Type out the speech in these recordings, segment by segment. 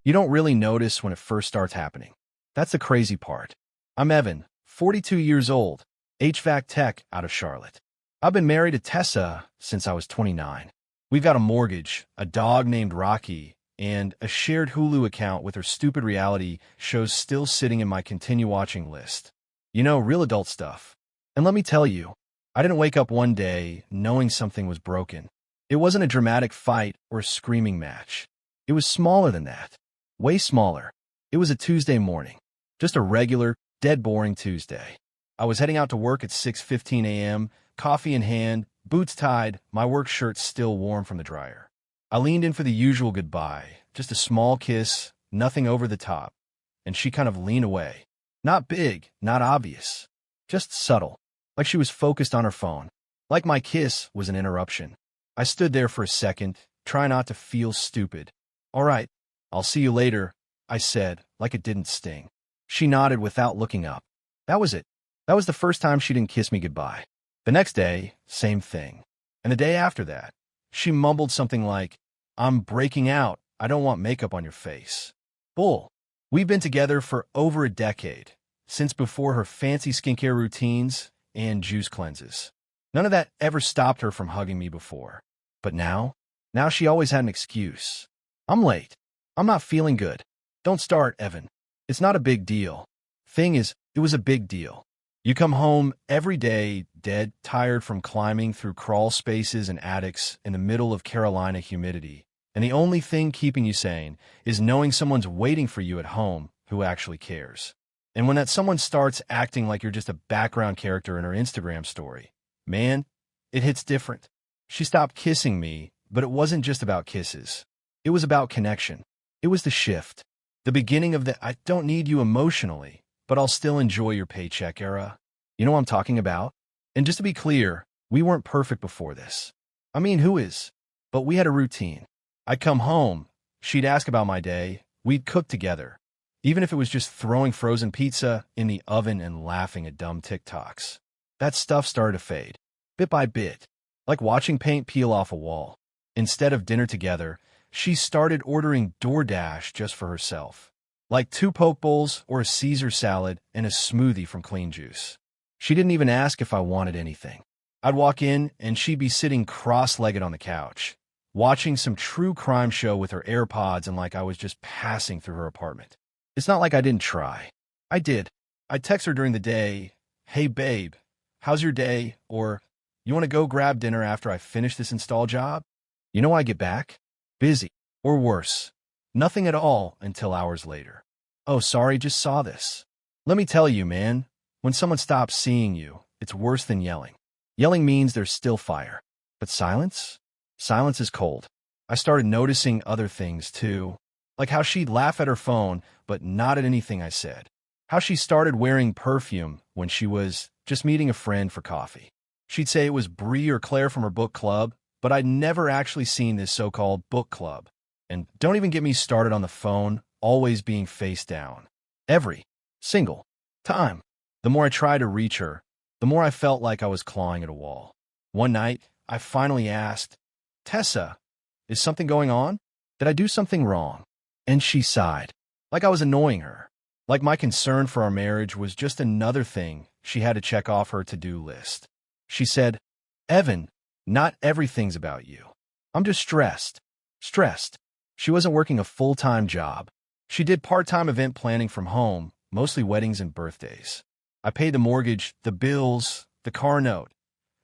You don't really notice when it first starts happening. That's the crazy part. I'm Evan, 42 years old, HVAC tech out of Charlotte. I've been married to Tessa since I was 29. We've got a mortgage, a dog named Rocky, and a shared Hulu account with her stupid reality shows still sitting in my continue watching list. You know, real adult stuff. And let me tell you, I didn't wake up one day knowing something was broken. It wasn't a dramatic fight or a screaming match. It was smaller than that. Way smaller. It was a Tuesday morning. Just a regular, dead boring Tuesday. I was heading out to work at 6:15 a.m., coffee in hand, boots tied, my work shirt still warm from the dryer. I leaned in for the usual goodbye, just a small kiss, nothing over the top, and she kind of leaned away. Not big, not obvious, just subtle, like she was focused on her phone, like my kiss was an interruption. I stood there for a second, trying not to feel stupid. All right, I'll see you later, I said, like it didn't sting. She nodded without looking up. That was it. That was the first time she didn't kiss me goodbye. The next day, same thing. And the day after that, she mumbled something like, "I'm breaking out. I don't want makeup on your face." Bull. We've been together for over a decade, since before her fancy skincare routines and juice cleanses. None of that ever stopped her from hugging me before. But now she always had an excuse. I'm late. I'm not feeling good. Don't start, Evan. It's not a big deal. Thing is, it was a big deal. You come home every day, dead, tired from climbing through crawl spaces and attics in the middle of Carolina humidity, and the only thing keeping you sane is knowing someone's waiting for you at home who actually cares. And when that someone starts acting like you're just a background character in her Instagram story, man, it hits different. She stopped kissing me, but it wasn't just about kisses. It was about connection. It was the shift. The beginning of the "I don't need you emotionally, but I'll still enjoy your paycheck" era. You know what I'm talking about? And just to be clear, we weren't perfect before this. I mean, who is? But we had a routine. I'd come home, she'd ask about my day, we'd cook together, even if it was just throwing frozen pizza in the oven and laughing at dumb TikToks. That stuff started to fade, bit by bit, like watching paint peel off a wall. Instead of dinner together, she started ordering DoorDash just for herself, like 2 poke bowls or a Caesar salad and a smoothie from Clean Juice. She didn't even ask if I wanted anything. I'd walk in and she'd be sitting cross-legged on the couch, watching some true crime show with her AirPods and like I was just passing through her apartment. It's not like I didn't try. I did. I'd text her during the day, "Hey babe, how's your day?" Or, "You want to go grab dinner after I finish this install job?" You know I get back? Busy. Or worse. Nothing at all until hours later. "Oh, sorry, just saw this." Let me tell you, man, when someone stops seeing you, it's worse than yelling. Yelling means there's still fire. But silence? Silence is cold. I started noticing other things, too. Like how she'd laugh at her phone, but not at anything I said. How she started wearing perfume when she was just meeting a friend for coffee. She'd say it was Brie or Claire from her book club, but I'd never actually seen this so-called book club. And don't even get me started on the phone, always being face down. Every single time. The more I tried to reach her, the more I felt like I was clawing at a wall. One night, I finally asked, "Tessa, is something going on? Did I do something wrong?" And she sighed, like I was annoying her, like my concern for our marriage was just another thing she had to check off her to-do list. She said, "Evan, not everything's about you. I'm just stressed." Stressed. She wasn't working a full-time job. She did part-time event planning from home, mostly weddings and birthdays. I paid the mortgage, the bills, the car note.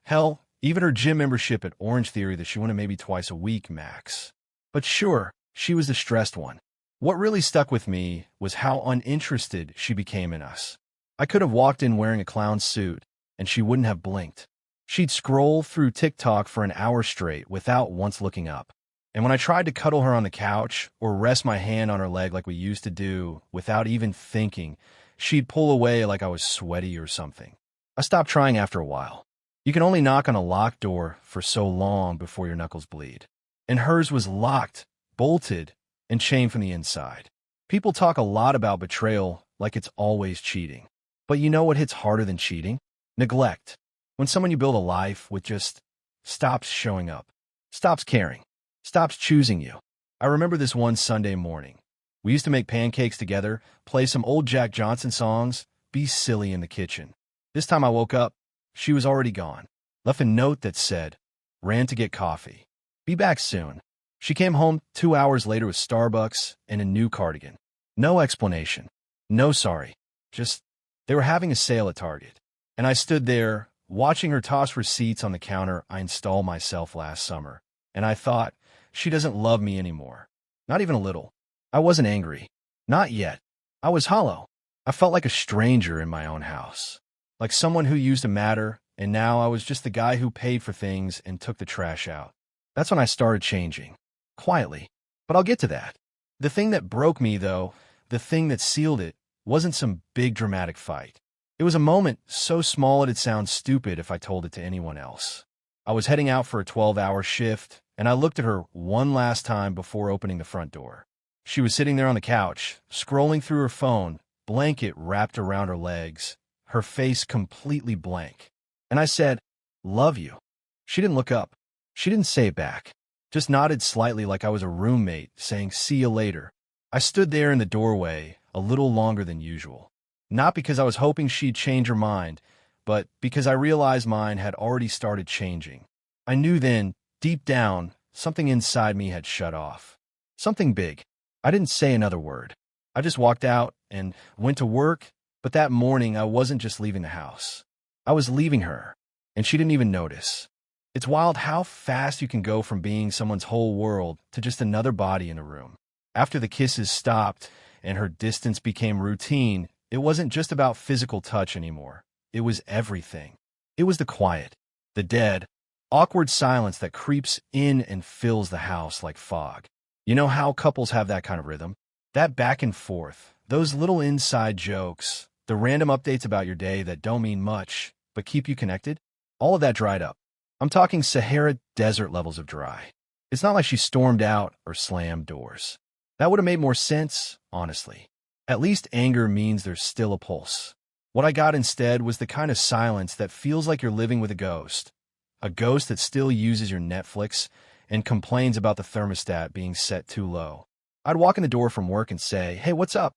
Hell, even her gym membership at Orange Theory that she went maybe twice a week max. But sure, she was the stressed one. What really stuck with me was how uninterested she became in us. I could have walked in wearing a clown suit, and she wouldn't have blinked. She'd scroll through TikTok for an hour straight without once looking up. And when I tried to cuddle her on the couch or rest my hand on her leg like we used to do without even thinking, she'd pull away like I was sweaty or something. I stopped trying after a while. You can only knock on a locked door for so long before your knuckles bleed. And hers was locked, bolted, and chained from the inside. People talk a lot about betrayal like it's always cheating. But you know what hits harder than cheating? Neglect. When someone you build a life with just stops showing up, stops caring. stops choosing you. I remember this one Sunday morning. We used to make pancakes together, play some old Jack Johnson songs, be silly in the kitchen. This time I woke up, she was already gone. Left a note that said, "Ran to get coffee. Be back soon." She came home 2 hours later with Starbucks and a new cardigan. No explanation. No sorry. Just, they were having a sale at Target. And I stood there, watching her toss receipts on the counter I installed myself last summer. And I thought, she doesn't love me anymore. Not even a little. I wasn't angry. Not yet. I was hollow. I felt like a stranger in my own house. Like someone who used to matter, and now I was just the guy who paid for things and took the trash out. That's when I started changing. Quietly. But I'll get to that. The thing that broke me, though, the thing that sealed it, wasn't some big dramatic fight. It was a moment so small it'd sound stupid if I told it to anyone else. I was heading out for a 12-hour shift, and I looked at her one last time before opening the front door. She was sitting there on the couch, scrolling through her phone, blanket wrapped around her legs, her face completely blank. And I said, "Love you." She didn't look up. She didn't say it back. Just nodded slightly like I was a roommate, saying, "See you later." I stood there in the doorway a little longer than usual. Not because I was hoping she'd change her mind, but because I realized mine had already started changing. I knew then, deep down, something inside me had shut off. Something big. I didn't say another word. I just walked out and went to work, but that morning I wasn't just leaving the house. I was leaving her, and she didn't even notice. It's wild how fast you can go from being someone's whole world to just another body in a room. After the kisses stopped and her distance became routine, it wasn't just about physical touch anymore. It was everything. It was the quiet, the dead, awkward silence that creeps in and fills the house like fog. You know how couples have that kind of rhythm? That back and forth, those little inside jokes, the random updates about your day that don't mean much, but keep you connected? All of that dried up. I'm talking Sahara Desert levels of dry. It's not like she stormed out or slammed doors. That would have made more sense, honestly. At least anger means there's still a pulse. What I got instead was the kind of silence that feels like you're living with a ghost that still uses your Netflix and complains about the thermostat being set too low. I'd walk in the door from work and say, "Hey, what's up?"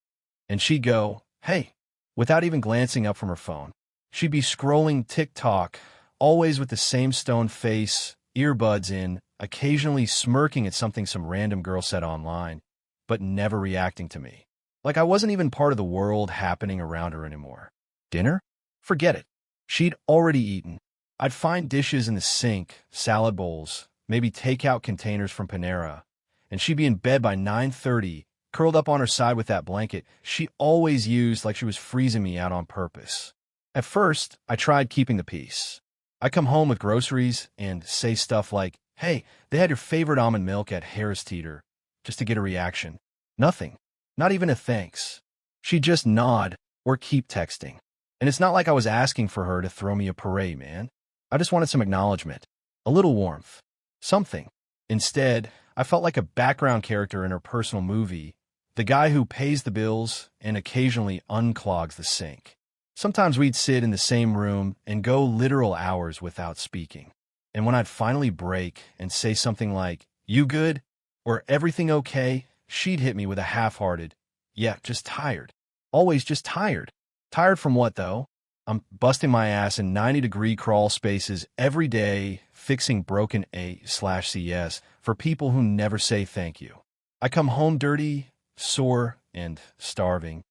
And she'd go, "Hey," without even glancing up from her phone. She'd be scrolling TikTok, always with the same stone face, earbuds in, occasionally smirking at something some random girl said online, but never reacting to me. Like I wasn't even part of the world happening around her anymore. Dinner? Forget it. She'd already eaten. I'd find dishes in the sink, salad bowls, maybe takeout containers from Panera, and she'd be in bed by 9:30, curled up on her side with that blanket she always used like she was freezing me out on purpose. At first, I tried keeping the peace. I'd come home with groceries and say stuff like, "Hey, they had your favorite almond milk at Harris Teeter," just to get a reaction. Nothing. Not even a thanks. She'd just nod or keep texting. And it's not like I was asking for her to throw me a parade, man. I just wanted some acknowledgement. A little warmth. Something. Instead, I felt like a background character in her personal movie, the guy who pays the bills and occasionally unclogs the sink. Sometimes we'd sit in the same room and go literal hours without speaking. And when I'd finally break and say something like, "You good?" or "Everything okay?" she'd hit me with a half-hearted, "Yeah, just tired." Always just tired. Tired from what, though? I'm busting my ass in 90-degree crawl spaces every day, fixing broken A/CS for people who never say thank you. I come home dirty, sore, and starving.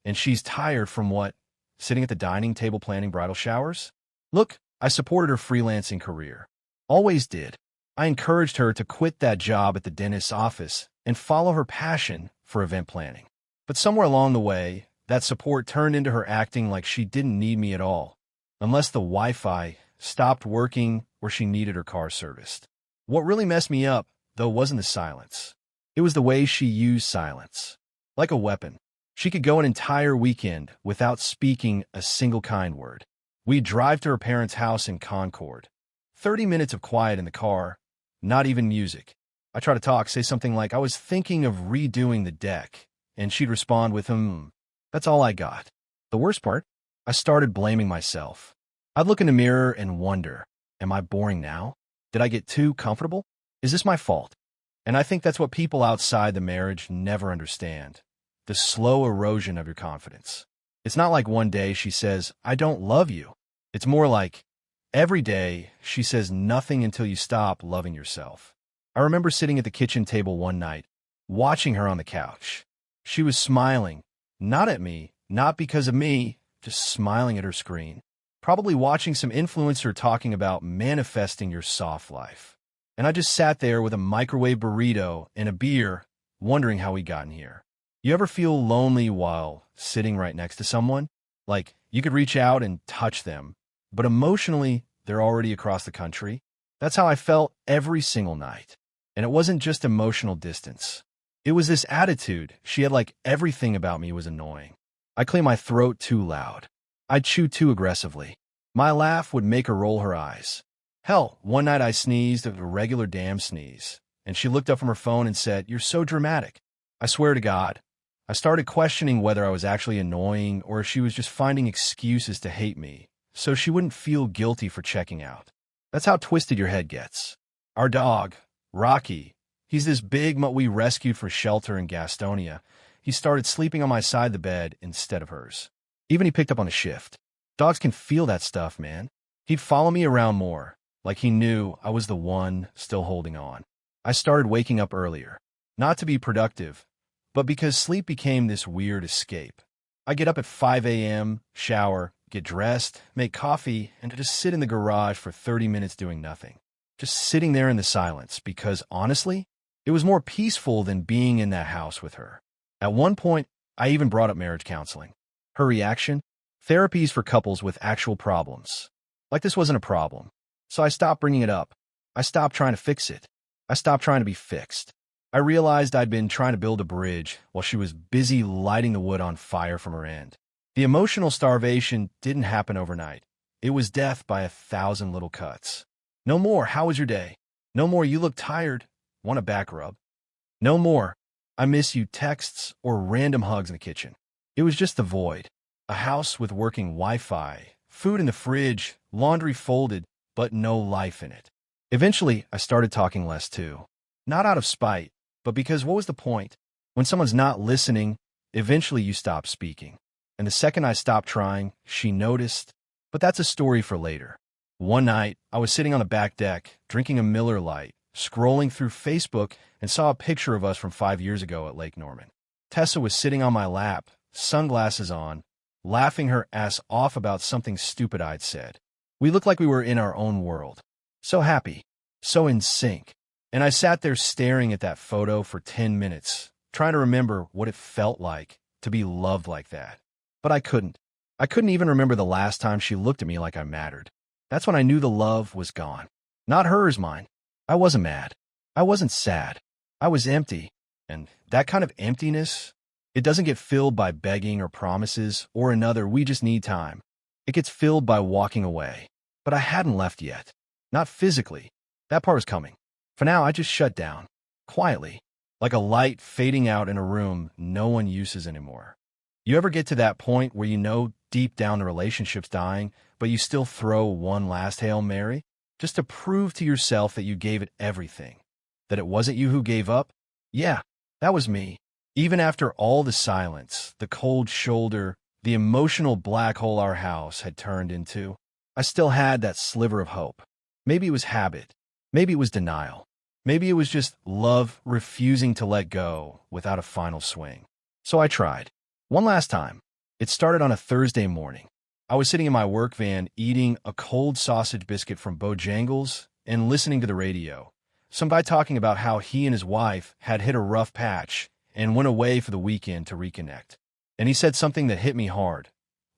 And she's tired from what? Sitting at the dining table planning bridal showers? Look, I supported her freelancing career. Always did. I encouraged her to quit that job at the dentist's office and follow her passion for event planning. But somewhere along the way, that support turned into her acting like she didn't need me at all, unless the Wi-Fi stopped working or she needed her car serviced. What really messed me up, though, wasn't the silence. It was the way she used silence. Like a weapon. She could go an entire weekend without speaking a single kind word. We'd drive to her parents' house in Concord. 30 minutes of quiet in the car, not even music. I try to talk, say something like, "I was thinking of redoing the deck," and she'd respond with, That's all I got. The worst part? I started blaming myself. I'd look in the mirror and wonder, am I boring now? Did I get too comfortable? Is this my fault? And I think that's what people outside the marriage never understand. The slow erosion of your confidence. It's not like one day she says, I don't love you. It's more like every day she says nothing until you stop loving yourself. I remember sitting at the kitchen table one night, watching her on the couch. She was smiling, not at me, not because of me, just smiling at her screen. Probably watching some influencer talking about manifesting your soft life. And I just sat there with a microwave burrito and a beer, wondering how we gotten here. You ever feel lonely while sitting right next to someone? Like, you could reach out and touch them, but emotionally, they're already across the country? That's how I felt every single night. And it wasn't just emotional distance. It was this attitude. She had like everything about me was annoying. I cleared my throat too loud. I'd chew too aggressively. My laugh would make her roll her eyes. Hell, one night I sneezed, a regular damn sneeze, and she looked up from her phone and said, You're so dramatic. I swear to God. I started questioning whether I was actually annoying or if she was just finding excuses to hate me, so she wouldn't feel guilty for checking out. That's how twisted your head gets. Our dog, Rocky, he's this big mutt we rescued for shelter in Gastonia. He started sleeping on my side of the bed instead of hers. Even he picked up on the shift. Dogs can feel that stuff, man. He'd follow me around more, like he knew I was the one still holding on. I started waking up earlier, not to be productive, but because sleep became this weird escape. I get up at 5 a.m., shower, get dressed, make coffee, and to just sit in the garage for 30 minutes doing nothing. Just sitting there in the silence because, honestly, it was more peaceful than being in that house with her. At one point, I even brought up marriage counseling. Her reaction? Therapies for couples with actual problems. Like this wasn't a problem. So I stopped bringing it up. I stopped trying to fix it. I stopped trying to be fixed. I realized I'd been trying to build a bridge while she was busy lighting the wood on fire from her end. The emotional starvation didn't happen overnight. It was death by 1,000 little cuts. No more, how was your day? No more, you look tired. Want a back rub? No more, I miss you texts or random hugs in the kitchen. It was just the void. A house with working Wi-Fi, food in the fridge, laundry folded, but no life in it. Eventually, I started talking less too. Not out of spite, but because what was the point? When someone's not listening, eventually you stop speaking. And the second I stopped trying, she noticed. But that's a story for later. One night, I was sitting on the back deck, drinking a Miller Lite, scrolling through Facebook, and saw a picture of us from 5 years ago at Lake Norman. Tessa was sitting on my lap, sunglasses on, laughing her ass off about something stupid I'd said. We looked like we were in our own world. So happy, so in sync. And I sat there staring at that photo for 10 minutes, trying to remember what it felt like to be loved like that. But I couldn't. I couldn't even remember the last time she looked at me like I mattered. That's when I knew the love was gone. Not hers, mine. I wasn't mad. I wasn't sad. I was empty. And that kind of emptiness, it doesn't get filled by begging or promises or another we just need time. It gets filled by walking away. But I hadn't left yet. Not physically. That part was coming. For now, I just shut down. Quietly. Like a light fading out in a room no one uses anymore. You ever get to that point where you know deep down the relationship's dying, but you still throw one last Hail Mary? Just to prove to yourself that you gave it everything. That it wasn't you who gave up? Yeah, that was me. Even after all the silence, the cold shoulder, the emotional black hole our house had turned into, I still had that sliver of hope. Maybe it was habit. Maybe it was denial. Maybe it was just love refusing to let go without a final swing. So I tried. One last time. It started on a Thursday morning. I was sitting in my work van eating a cold sausage biscuit from Bojangles and listening to the radio. Some guy talking about how he and his wife had hit a rough patch and went away for the weekend to reconnect. And he said something that hit me hard.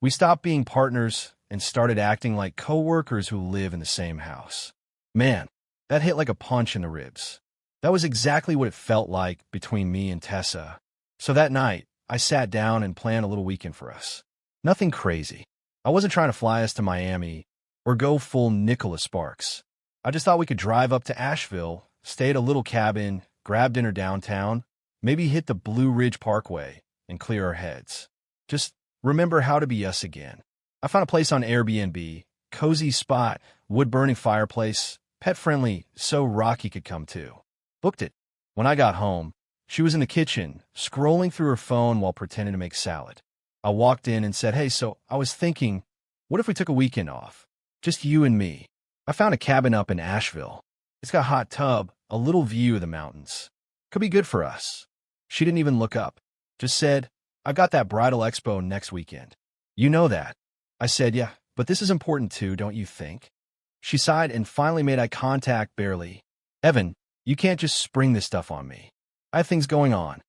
We stopped being partners and started acting like coworkers who live in the same house. Man, that hit like a punch in the ribs. That was exactly what it felt like between me and Tessa. So that night, I sat down and planned a little weekend for us. Nothing crazy. I wasn't trying to fly us to Miami or go full Nicholas Sparks. I just thought we could drive up to Asheville, stay at a little cabin, grab dinner downtown, maybe hit the Blue Ridge Parkway and clear our heads. Just remember how to be us again. I found a place on Airbnb, cozy spot, wood-burning fireplace, pet-friendly, so Rocky could come too. Booked it. When I got home, she was in the kitchen, scrolling through her phone while pretending to make salad. I walked in and said, "Hey, so I was thinking, what if we took a weekend off? Just you and me. I found a cabin up in Asheville. It's got a hot tub, a little view of the mountains. Could be good for us." She didn't even look up, just said, "I got that bridal expo next weekend. You know that." I said, "Yeah, but this is important too, don't you think?" She sighed and finally made eye contact barely. "Evan, you can't just spring this stuff on me. I have things going on."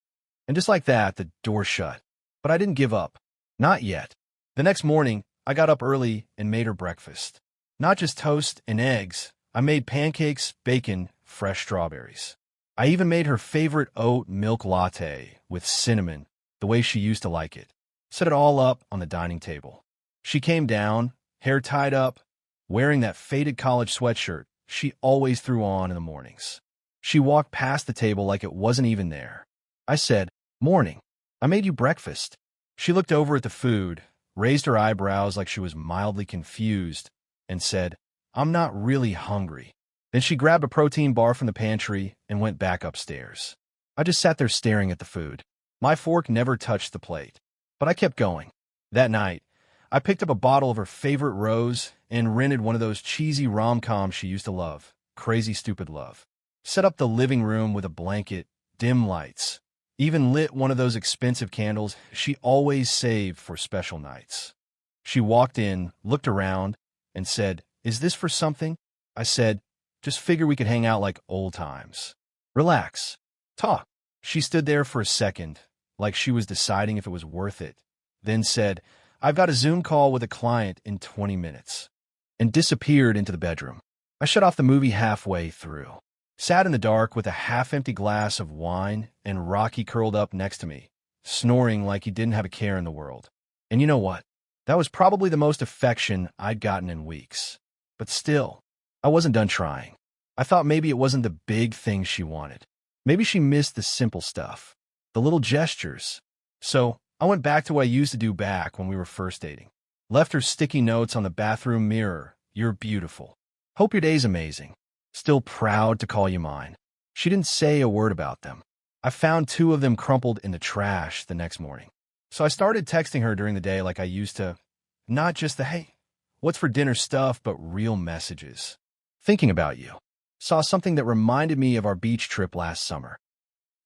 And just like that, the door shut. But I didn't give up. Not yet. The next morning, I got up early and made her breakfast. Not just toast and eggs. I made pancakes, bacon, fresh strawberries. I even made her favorite oat milk latte with cinnamon, the way she used to like it. Set it all up on the dining table. She came down, hair tied up, wearing that faded college sweatshirt she always threw on in the mornings. She walked past the table like it wasn't even there. I said, "Morning. I made you breakfast." She looked over at the food, raised her eyebrows like she was mildly confused, and said, "I'm not really hungry." Then she grabbed a protein bar from the pantry and went back upstairs. I just sat there staring at the food. My fork never touched the plate. But I kept going. That night, I picked up a bottle of her favorite rose and rented one of those cheesy rom-coms she used to love, Crazy Stupid Love. Set up the living room with a blanket, dim lights. Even lit one of those expensive candles she always saved for special nights. She walked in, looked around, and said, "Is this for something?" I said, "Just figure we could hang out like old times. Relax. Talk." She stood there for a second, like she was deciding if it was worth it, then said, "I've got a Zoom call with a client in 20 minutes, and disappeared into the bedroom. I shut off the movie halfway through. Sat in the dark with a half-empty glass of wine and Rocky curled up next to me, snoring like he didn't have a care in the world. And you know what? That was probably the most affection I'd gotten in weeks. But still, I wasn't done trying. I thought maybe it wasn't the big things she wanted. Maybe she missed the simple stuff, the little gestures. So I went back to what I used to do back when we were first dating. Left her sticky notes on the bathroom mirror. "You're beautiful. Hope your day's amazing. Still proud to call you mine." She didn't say a word about them. I found 2 of them crumpled in the trash the next morning. So I started texting her during the day like I used to. Not just the, "Hey, what's for dinner" stuff, but real messages. "Thinking about you. Saw something that reminded me of our beach trip last summer.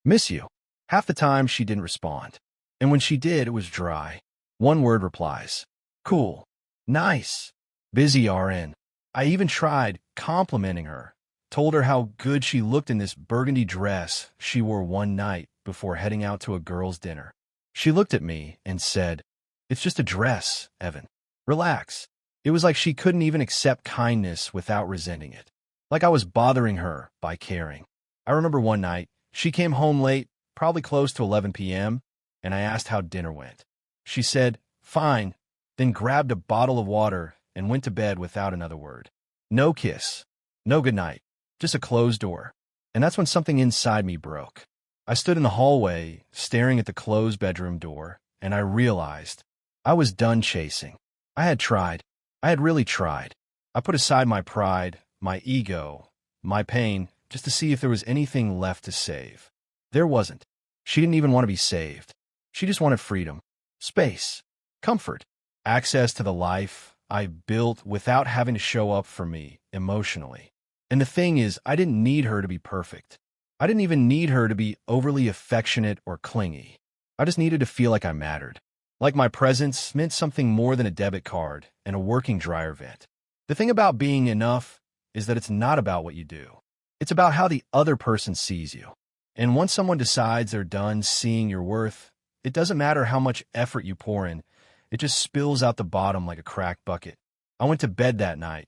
Miss you." Half the time she didn't respond. And when she did, it was dry. One-word replies. "Cool. Nice. Busy RN." I even tried complimenting her. Told her how good she looked in this burgundy dress she wore one night before heading out to a girls' dinner. She looked at me and said, "It's just a dress, Evan. Relax." It was like she couldn't even accept kindness without resenting it. Like I was bothering her by caring. I remember one night, she came home late, probably close to 11 p.m., and I asked how dinner went. She said, "Fine," then grabbed a bottle of water and went to bed without another word. No kiss, no goodnight, just a closed door. And that's when something inside me broke. I stood in the hallway, staring at the closed bedroom door, and I realized I was done chasing. I had tried. I had really tried. I put aside my pride, my ego, my pain, just to see if there was anything left to save. There wasn't. She didn't even want to be saved. She just wanted freedom, space, comfort, access to the life I built without having to show up for me emotionally. And the thing is, I didn't need her to be perfect. I didn't even need her to be overly affectionate or clingy. I just needed to feel like I mattered. Like my presence meant something more than a debit card and a working dryer vent. The thing about being enough is that it's not about what you do. It's about how the other person sees you. And once someone decides they're done seeing your worth, it doesn't matter how much effort you pour in, it just spills out the bottom like a cracked bucket. I went to bed that night,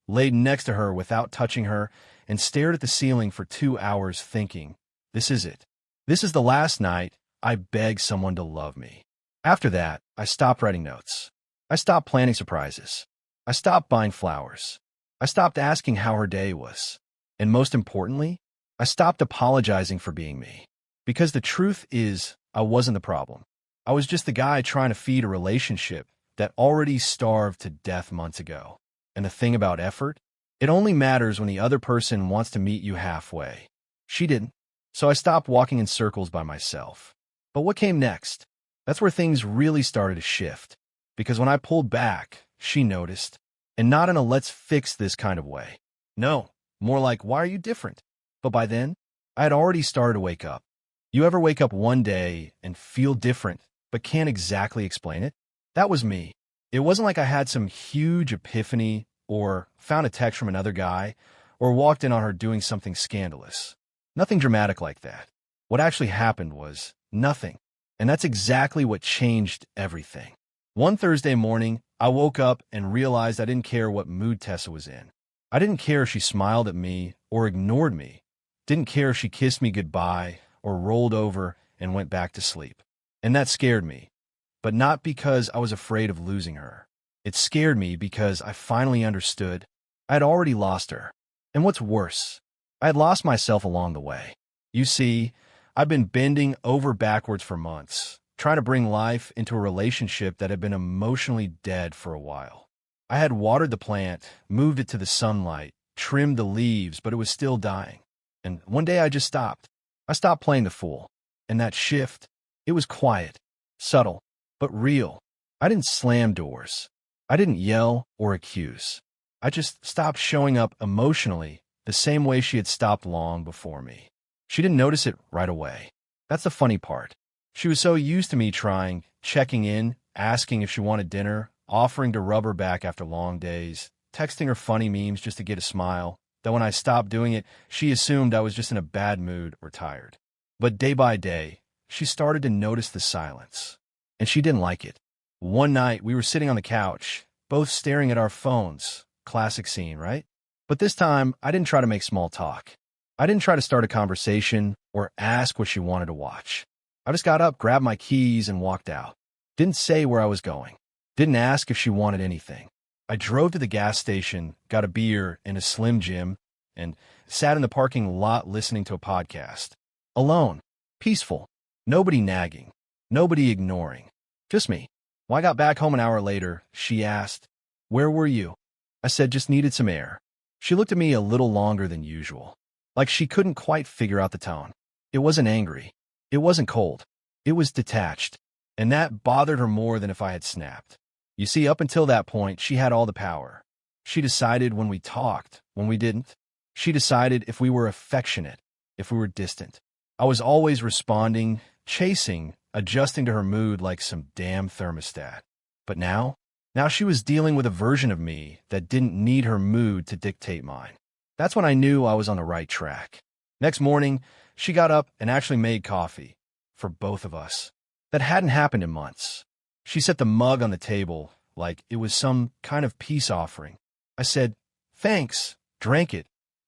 laid next to her without touching her, and stared at the ceiling for 2 hours thinking, this is it. This is the last night I beg someone to love me. After that, I stopped writing notes. I stopped planning surprises. I stopped buying flowers. I stopped asking how her day was. And most importantly, I stopped apologizing for being me. Because the truth is, I wasn't the problem. I was just the guy trying to feed a relationship that already starved to death months ago. And the thing about effort? It only matters when the other person wants to meet you halfway. She didn't. So I stopped walking in circles by myself. But what came next? That's where things really started to shift. Because when I pulled back, she noticed. And not in a let's fix this kind of way. No, more like, why are you different? But by then, I had already started to wake up. You ever wake up one day and feel different, but can't exactly explain it? That was me. It wasn't like I had some huge epiphany or found a text from another guy or walked in on her doing something scandalous. Nothing dramatic like that. What actually happened was nothing. And that's exactly what changed everything. One Thursday morning, I woke up and realized I didn't care what mood Tessa was in. I didn't care if she smiled at me or ignored me. Didn't care if she kissed me goodbye or rolled over and went back to sleep. And that scared me. But not because I was afraid of losing her. It scared me because I finally understood I had already lost her. And what's worse, I had lost myself along the way. You see, I've been bending over backwards for months, trying to bring life into a relationship that had been emotionally dead for a while. I had watered the plant, moved it to the sunlight, trimmed the leaves, but it was still dying. And one day I just stopped. I stopped playing the fool. And that shift, it was quiet, subtle, but real. I didn't slam doors. I didn't yell or accuse. I just stopped showing up emotionally the same way she had stopped long before me. She didn't notice it right away. That's the funny part. She was so used to me trying, checking in, asking if she wanted dinner, offering to rub her back after long days, texting her funny memes just to get a smile, that when I stopped doing it, she assumed I was just in a bad mood or tired. But day by day, she started to notice the silence. And she didn't like it. One night, we were sitting on the couch, both staring at our phones. Classic scene, right? But this time, I didn't try to make small talk. I didn't try to start a conversation or ask what she wanted to watch. I just got up, grabbed my keys, and walked out. Didn't say where I was going. Didn't ask if she wanted anything. I drove to the gas station, got a beer and a Slim Jim, and sat in the parking lot listening to a podcast. Alone. Peaceful. Nobody nagging. Nobody ignoring. Just me. When I got back home an hour later, she asked, "Where were you?" I said, "Just needed some air." She looked at me a little longer than usual, like she couldn't quite figure out the tone. It wasn't angry. It wasn't cold. It was detached, and that bothered her more than if I had snapped. You see, up until that point, she had all the power. She decided when we talked, when we didn't. She decided if we were affectionate, if we were distant. I was always responding, chasing, adjusting to her mood like some damn thermostat. But now she was dealing with a version of me that didn't need her mood to dictate mine. That's when I knew I was on the right track. Next morning, she got up and actually made coffee. For both of us. That hadn't happened in months. She set the mug on the table like it was some kind of peace offering. I said, "Thanks," drank it,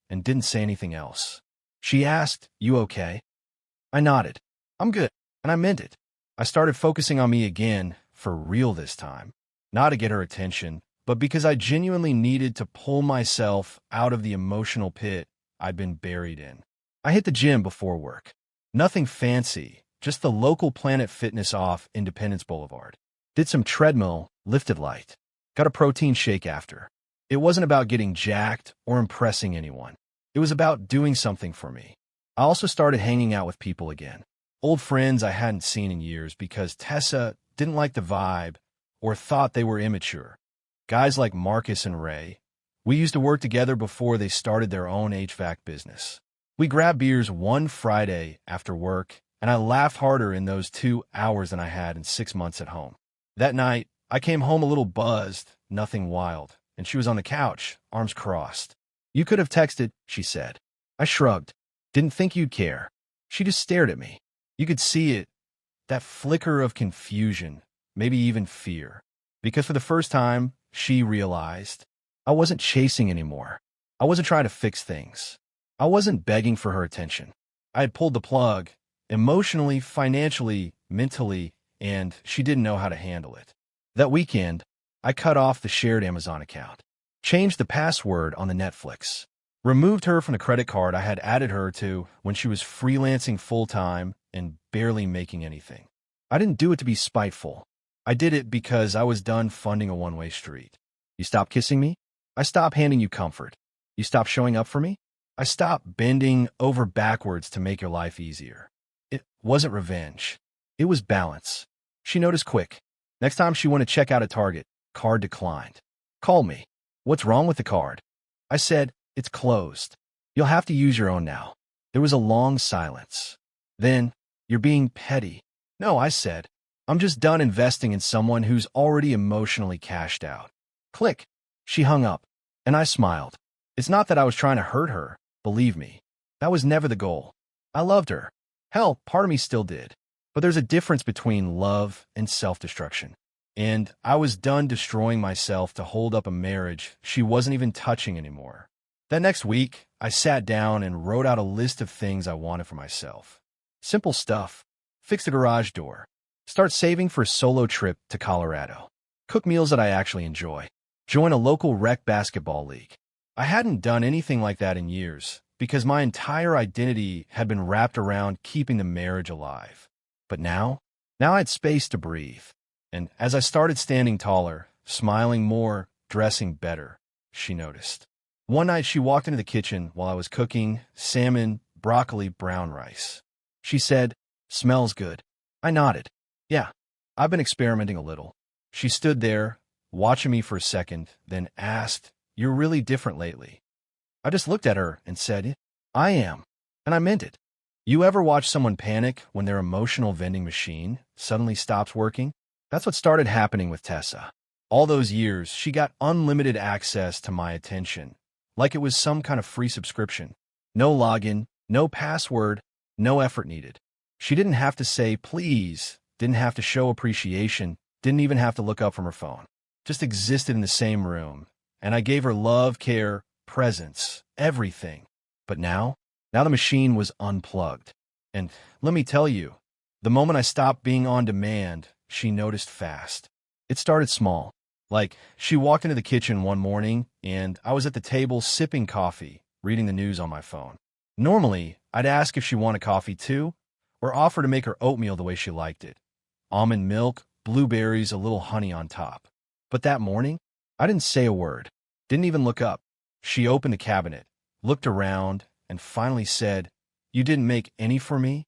and didn't say anything else. She asked, "You okay?" I nodded. "I'm good," and I meant it. I started focusing on me again, for real this time. Not to get her attention, but because I genuinely needed to pull myself out of the emotional pit I'd been buried in. I hit the gym before work. Nothing fancy, just the local Planet Fitness off Independence Boulevard. Did some treadmill, lifted light. Got a protein shake after. It wasn't about getting jacked or impressing anyone. It was about doing something for me. I also started hanging out with people again. Old friends I hadn't seen in years because Tessa didn't like the vibe or thought they were immature. Guys like Marcus and Ray. We used to work together before they started their own HVAC business. We grabbed beers one Friday after work, and I laughed harder in those 2 hours than I had in 6 months at home. That night, I came home a little buzzed, nothing wild, and she was on the couch, arms crossed. "You could have texted," she said. I shrugged. "Didn't think you'd care." She just stared at me. You could see it, that flicker of confusion, maybe even fear. Because for the first time, she realized I wasn't chasing anymore. I wasn't trying to fix things. I wasn't begging for her attention. I had pulled the plug, emotionally, financially, mentally, and she didn't know how to handle it. That weekend, I cut off the shared Amazon account, changed the password on the Netflix, removed her from the credit card I had added her to when she was freelancing full-time and barely making anything. I didn't do it to be spiteful. I did it because I was done funding a one-way street. You stop kissing me? I stop handing you comfort. You stop showing up for me? I stopped bending over backwards to make your life easier. It wasn't revenge. It was balance. She noticed quick. Next time she went to check out at Target, card declined. Call me. What's wrong with the card? I said, it's closed. You'll have to use your own now. There was a long silence. Then, you're being petty. No, I said. I'm just done investing in someone who's already emotionally cashed out. Click. She hung up, and I smiled. It's not that I was trying to hurt her, believe me. That was never the goal. I loved her. Hell, part of me still did. But there's a difference between love and self-destruction. And I was done destroying myself to hold up a marriage she wasn't even touching anymore. That next week, I sat down and wrote out a list of things I wanted for myself. Simple stuff. Fix the garage door. Start saving for a solo trip to Colorado. Cook meals that I actually enjoy. Join a local rec basketball league. I hadn't done anything like that in years because my entire identity had been wrapped around keeping the marriage alive. But now I had space to breathe. And as I started standing taller, smiling more, dressing better, she noticed. One night she walked into the kitchen while I was cooking salmon, broccoli, brown rice. She said, "Smells good." I nodded. Yeah, I've been experimenting a little. She stood there, watching me for a second, then asked, "You're really different lately." I just looked at her and said, "I am." And I meant it. You ever watch someone panic when their emotional vending machine suddenly stops working? That's what started happening with Tessa. All those years, she got unlimited access to my attention, like it was some kind of free subscription. No login, no password, no effort needed. She didn't have to say please, didn't have to show appreciation, didn't even have to look up from her phone. Just existed in the same room, and I gave her love, care, presence, everything. But now the machine was unplugged. And let me tell you, the moment I stopped being on demand, she noticed fast. It started small. Like, she walked into the kitchen one morning, and I was at the table sipping coffee, reading the news on my phone. Normally, I'd ask if she wanted coffee too, or offer to make her oatmeal the way she liked it. Almond milk, blueberries, a little honey on top. But that morning, I didn't say a word, didn't even look up. She opened the cabinet, looked around, and finally said, "You didn't make any for me?"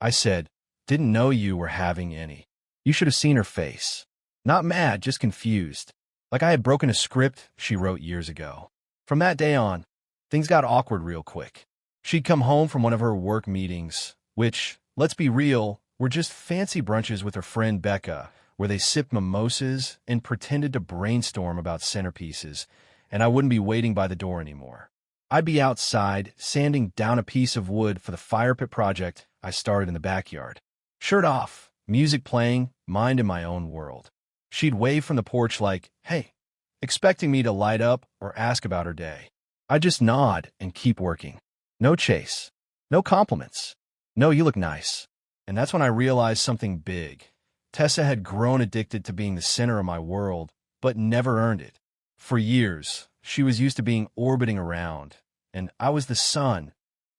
I said, "Didn't know you were having any." You should have seen her face. Not mad, just confused. Like I had broken a script she wrote years ago. From that day on, things got awkward real quick. She'd come home from one of her work meetings, which, let's be real, were just fancy brunches with her friend Becca, where they sipped mimosas and pretended to brainstorm about centerpieces, and I wouldn't be waiting by the door anymore. I'd be outside, sanding down a piece of wood for the fire pit project I started in the backyard. Shirt off, music playing, mind in my own world. She'd wave from the porch like, "Hey," expecting me to light up or ask about her day. I'd just nod and keep working. No chase. No compliments. No, "You look nice." And that's when I realized something big. Tessa had grown addicted to being the center of my world, but never earned it. For years, she was used to being orbiting around, and I was the sun,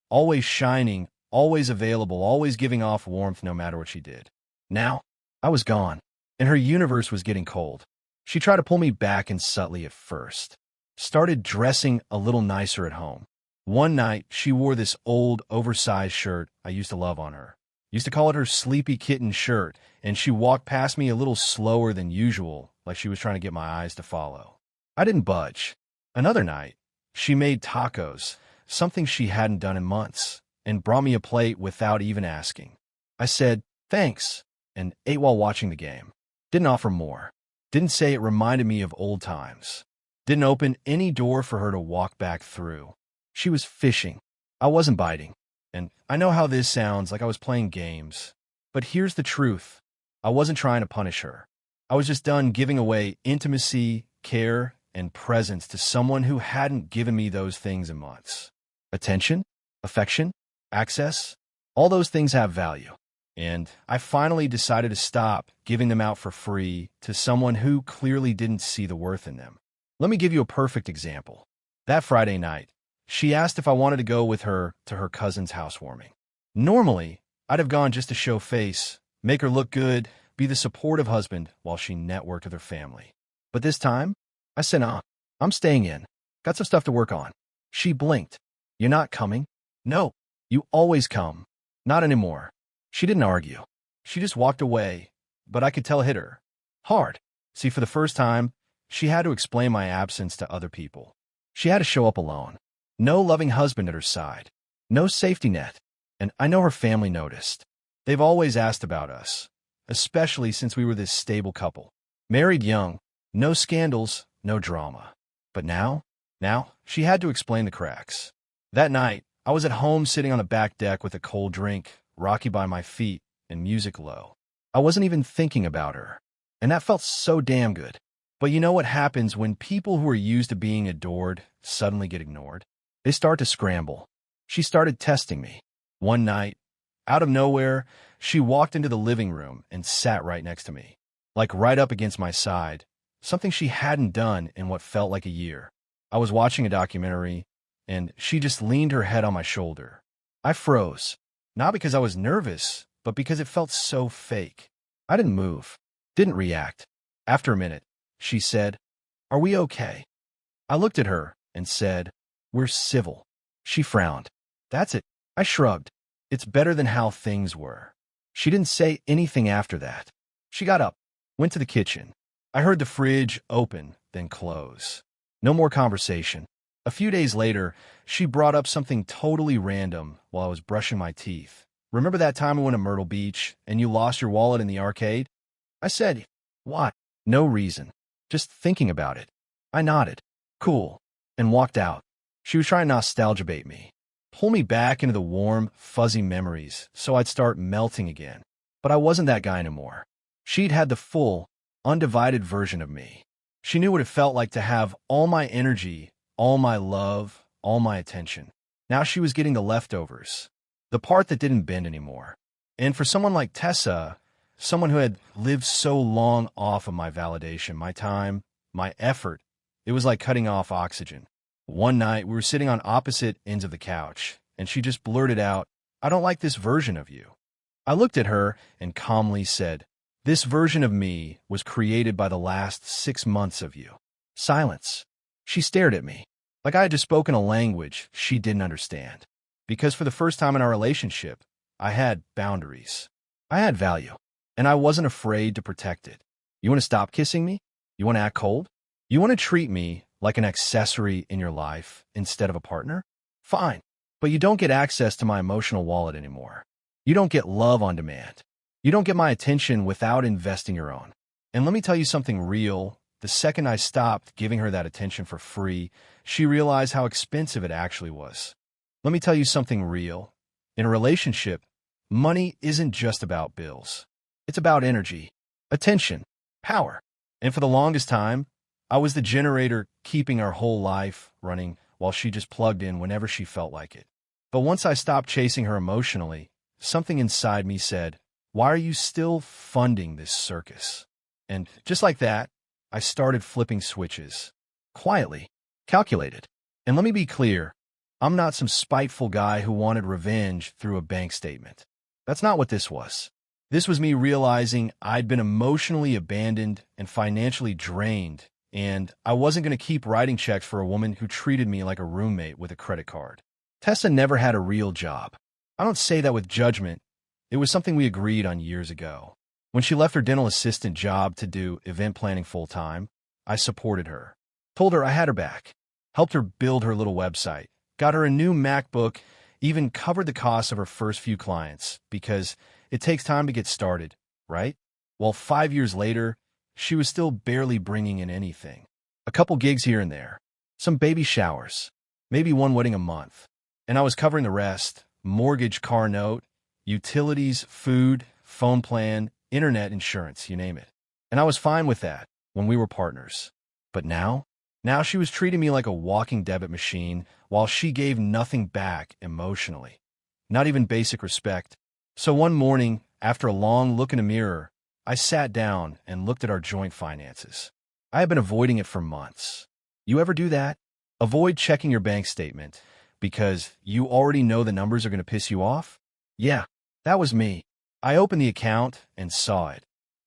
always shining, always available, always giving off warmth no matter what she did. Now, I was gone, and her universe was getting cold. She tried to pull me back in subtly at first. Started dressing a little nicer at home. One night, she wore this old, oversized shirt I used to love on her. Used to call it her sleepy kitten shirt, and she walked past me a little slower than usual, like she was trying to get my eyes to follow. I didn't budge. Another night, she made tacos, something she hadn't done in months, and brought me a plate without even asking. I said, "Thanks," and ate while watching the game. Didn't offer more. Didn't say it reminded me of old times. Didn't open any door for her to walk back through. She was fishing. I wasn't biting. And I know how this sounds, like I was playing games. But here's the truth. I wasn't trying to punish her. I was just done giving away intimacy, care, and presence to someone who hadn't given me those things in months. Attention, affection, access, all those things have value. And I finally decided to stop giving them out for free to someone who clearly didn't see the worth in them. Let me give you a perfect example. That Friday night, she asked if I wanted to go with her to her cousin's housewarming. Normally, I'd have gone just to show face, make her look good, be the supportive husband while she networked with her family. But this time, I said, I'm staying in. Got some stuff to work on. She blinked. You're not coming? No, you always come. Not anymore. She didn't argue. She just walked away, but I could tell it hit her hard. See, for the first time, she had to explain my absence to other people. She had to show up alone. No loving husband at her side. No safety net. And I know her family noticed. They've always asked about us, especially since we were this stable couple. Married young, no scandals, no drama. But now, she had to explain the cracks. That night, I was at home sitting on the back deck with a cold drink, rocky by my feet, and music low. I wasn't even thinking about her. And that felt so damn good. But you know what happens when people who are used to being adored suddenly get ignored? They start to scramble. She started testing me. One night, out of nowhere, she walked into the living room and sat right next to me, like right up against my side, something she hadn't done in what felt like a year. I was watching a documentary, and she just leaned her head on my shoulder. I froze, not because I was nervous, but because it felt so fake. I didn't move, didn't react. After a minute, she said, "Are we okay?" I looked at her and said, "We're civil." She frowned. "That's it." I shrugged. "It's better than how things were." She didn't say anything after that. She got up, went to the kitchen. I heard the fridge open, then close. No more conversation. A few days later, she brought up something totally random while I was brushing my teeth. "Remember that time we went to Myrtle Beach and you lost your wallet in the arcade?" I said, "What?" "No reason. Just thinking about it." I nodded. "Cool," and walked out. She was trying to nostalgia bait me, pull me back into the warm, fuzzy memories so I'd start melting again. But I wasn't that guy anymore. She'd had the full, undivided version of me. She knew what it felt like to have all my energy, all my love, all my attention. Now she was getting the leftovers, the part that didn't bend anymore. And for someone like Tessa, someone who had lived so long off of my validation, my time, my effort, it was like cutting off oxygen. One night, we were sitting on opposite ends of the couch, and she just blurted out, "I don't like this version of you." I looked at her and calmly said, "This version of me was created by the last 6 months of you." Silence. She stared at me, like I had just spoken a language she didn't understand. Because for the first time in our relationship, I had boundaries. I had value, and I wasn't afraid to protect it. You want to stop kissing me? You want to act cold? You want to treat me like an accessory in your life instead of a partner? Fine, but you don't get access to my emotional wallet anymore. You don't get love on demand. You don't get my attention without investing your own. And let me tell you something real. The second I stopped giving her that attention for free, she realized how expensive it actually was. Let me tell you something real. In a relationship, money isn't just about bills. It's about energy, attention, power. And for the longest time, I was the generator keeping our whole life running while she just plugged in whenever she felt like it. But once I stopped chasing her emotionally, something inside me said, "Why are you still funding this circus?" And just like that, I started flipping switches. Quietly, calculated. And let me be clear, I'm not some spiteful guy who wanted revenge through a bank statement. That's not what this was. This was me realizing I'd been emotionally abandoned and financially drained, and I wasn't going to keep writing checks for a woman who treated me like a roommate with a credit card. Tessa never had a real job. I don't say that with judgment. It was something we agreed on years ago. When she left her dental assistant job to do event planning full-time, I supported her, told her I had her back, helped her build her little website, got her a new MacBook, even covered the costs of her first few clients, because it takes time to get started, right? Well, 5 years later, she was still barely bringing in anything. A couple gigs here and there, some baby showers, maybe one wedding a month. And I was covering the rest: mortgage, car note, utilities, food, phone plan, internet, insurance, you name it. And I was fine with that when we were partners. But now she was treating me like a walking debit machine while she gave nothing back emotionally. Not even basic respect. So one morning, after a long look in a mirror, I sat down and looked at our joint finances. I had been avoiding it for months. You ever do that? Avoid checking your bank statement because you already know the numbers are going to piss you off? Yeah, that was me. I opened the account and saw it.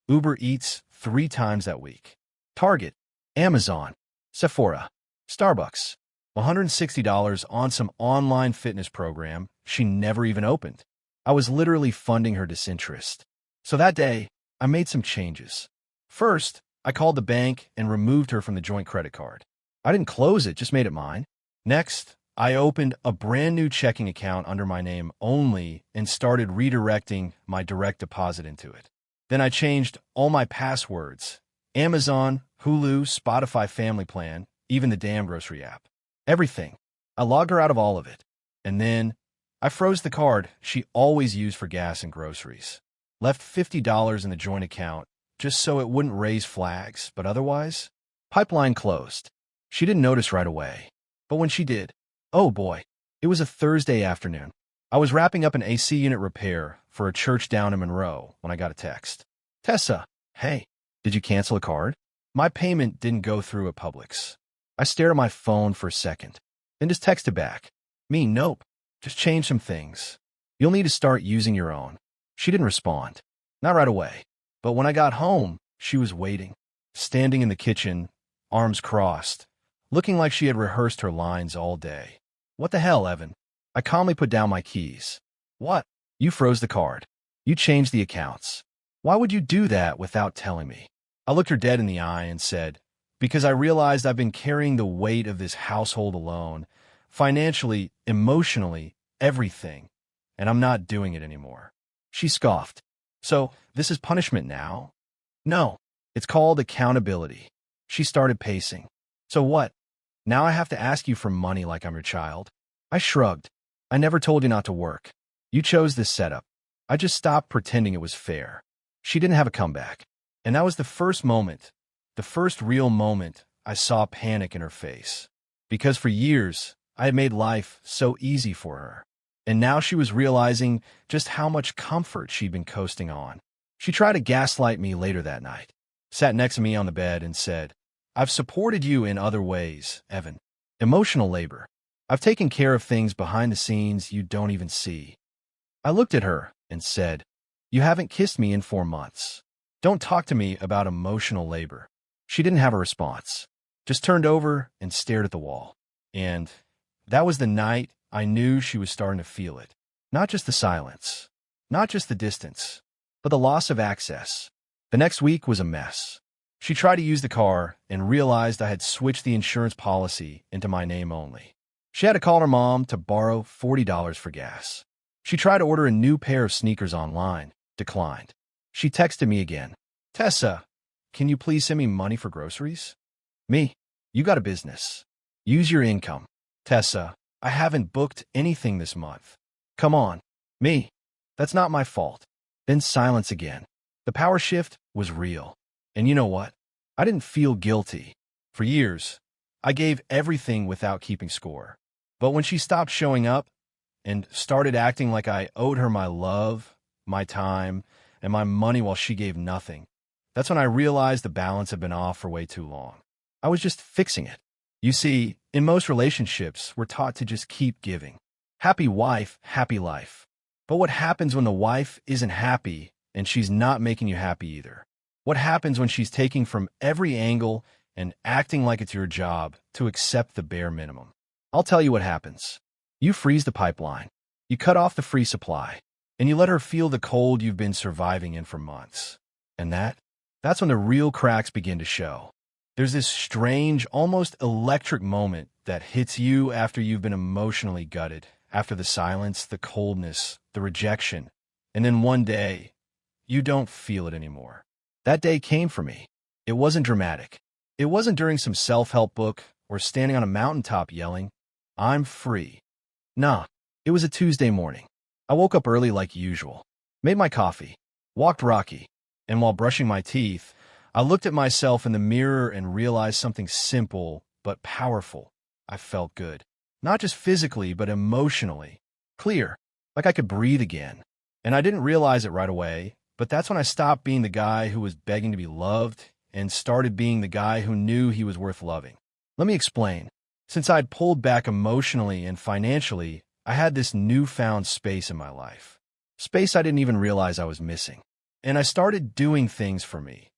Uber Eats 3 times that week. Target, Amazon, Sephora, Starbucks. $160 on some online fitness program she never even opened. I was literally funding her disinterest. So that day, I made some changes. First, I called the bank and removed her from the joint credit card. I didn't close it, just made it mine. Next, I opened a brand new checking account under my name only and started redirecting my direct deposit into it. Then I changed all my passwords: Amazon, Hulu, Spotify Family Plan, even the damn grocery app. Everything. I logged her out of all of it. And then I froze the card she always used for gas and groceries. Left $50 in the joint account just so it wouldn't raise flags, but otherwise, pipeline closed. She didn't notice right away. But when she did, oh boy, it was a Thursday afternoon. I was wrapping up an AC unit repair for a church down in Monroe when I got a text. Tessa, hey, did you cancel a card? My payment didn't go through at Publix. I stared at my phone for a second, then just texted back. Me, nope, just change some things. You'll need to start using your own. She didn't respond. Not right away. But when I got home, she was waiting, standing in the kitchen, arms crossed, looking like she had rehearsed her lines all day. What the hell, Evan? I calmly put down my keys. What? You froze the card. You changed the accounts. Why would you do that without telling me? I looked her dead in the eye and said, because I realized I've been carrying the weight of this household alone, financially, emotionally, everything, and I'm not doing it anymore. She scoffed. So, this is punishment now? No, it's called accountability. She started pacing. So what? Now I have to ask you for money like I'm your child? I shrugged. I never told you not to work. You chose this setup. I just stopped pretending it was fair. She didn't have a comeback. And that was the first real moment I saw panic in her face. Because for years, I had made life so easy for her. And now she was realizing just how much comfort she'd been coasting on. She tried to gaslight me later that night, sat next to me on the bed and said, I've supported you in other ways, Evan. Emotional labor. I've taken care of things behind the scenes you don't even see. I looked at her and said, you haven't kissed me in 4 months. Don't talk to me about emotional labor. She didn't have a response, just turned over and stared at the wall. And that was the night I knew she was starting to feel it. Not just the silence, not just the distance, but the loss of access. The next week was a mess. She tried to use the car and realized I had switched the insurance policy into my name only. She had to call her mom to borrow $40 for gas. She tried to order a new pair of sneakers online, declined. She texted me again. Tessa, can you please send me money for groceries? Me, you got a business. Use your income. Tessa, I haven't booked anything this month. Come on. Me, that's not my fault. Then silence again. The power shift was real. And you know what? I didn't feel guilty. For years, I gave everything without keeping score. But when she stopped showing up and started acting like I owed her my love, my time, and my money while she gave nothing, that's when I realized the balance had been off for way too long. I was just fixing it. You see, in most relationships, we're taught to just keep giving. Happy wife, happy life. But what happens when the wife isn't happy and she's not making you happy either? What happens when she's taking from every angle and acting like it's your job to accept the bare minimum? I'll tell you what happens. You freeze the pipeline. You cut off the free supply. And you let her feel the cold you've been surviving in for months. And that's when the real cracks begin to show. There's this strange, almost electric moment that hits you after you've been emotionally gutted, after the silence, the coldness, the rejection. And then one day, you don't feel it anymore. That day came for me. It wasn't dramatic. It wasn't during some self-help book or standing on a mountaintop yelling, I'm free. Nah, it was a Tuesday morning. I woke up early like usual, made my coffee, walked Rocky, and while brushing my teeth, I looked at myself in the mirror and realized something simple but powerful. I felt good. Not just physically, but emotionally. Clear, like I could breathe again. And I didn't realize it right away, but that's when I stopped being the guy who was begging to be loved and started being the guy who knew he was worth loving. Let me explain. Since I'd pulled back emotionally and financially, I had this newfound space in my life. Space I didn't even realize I was missing. And I started doing things for me.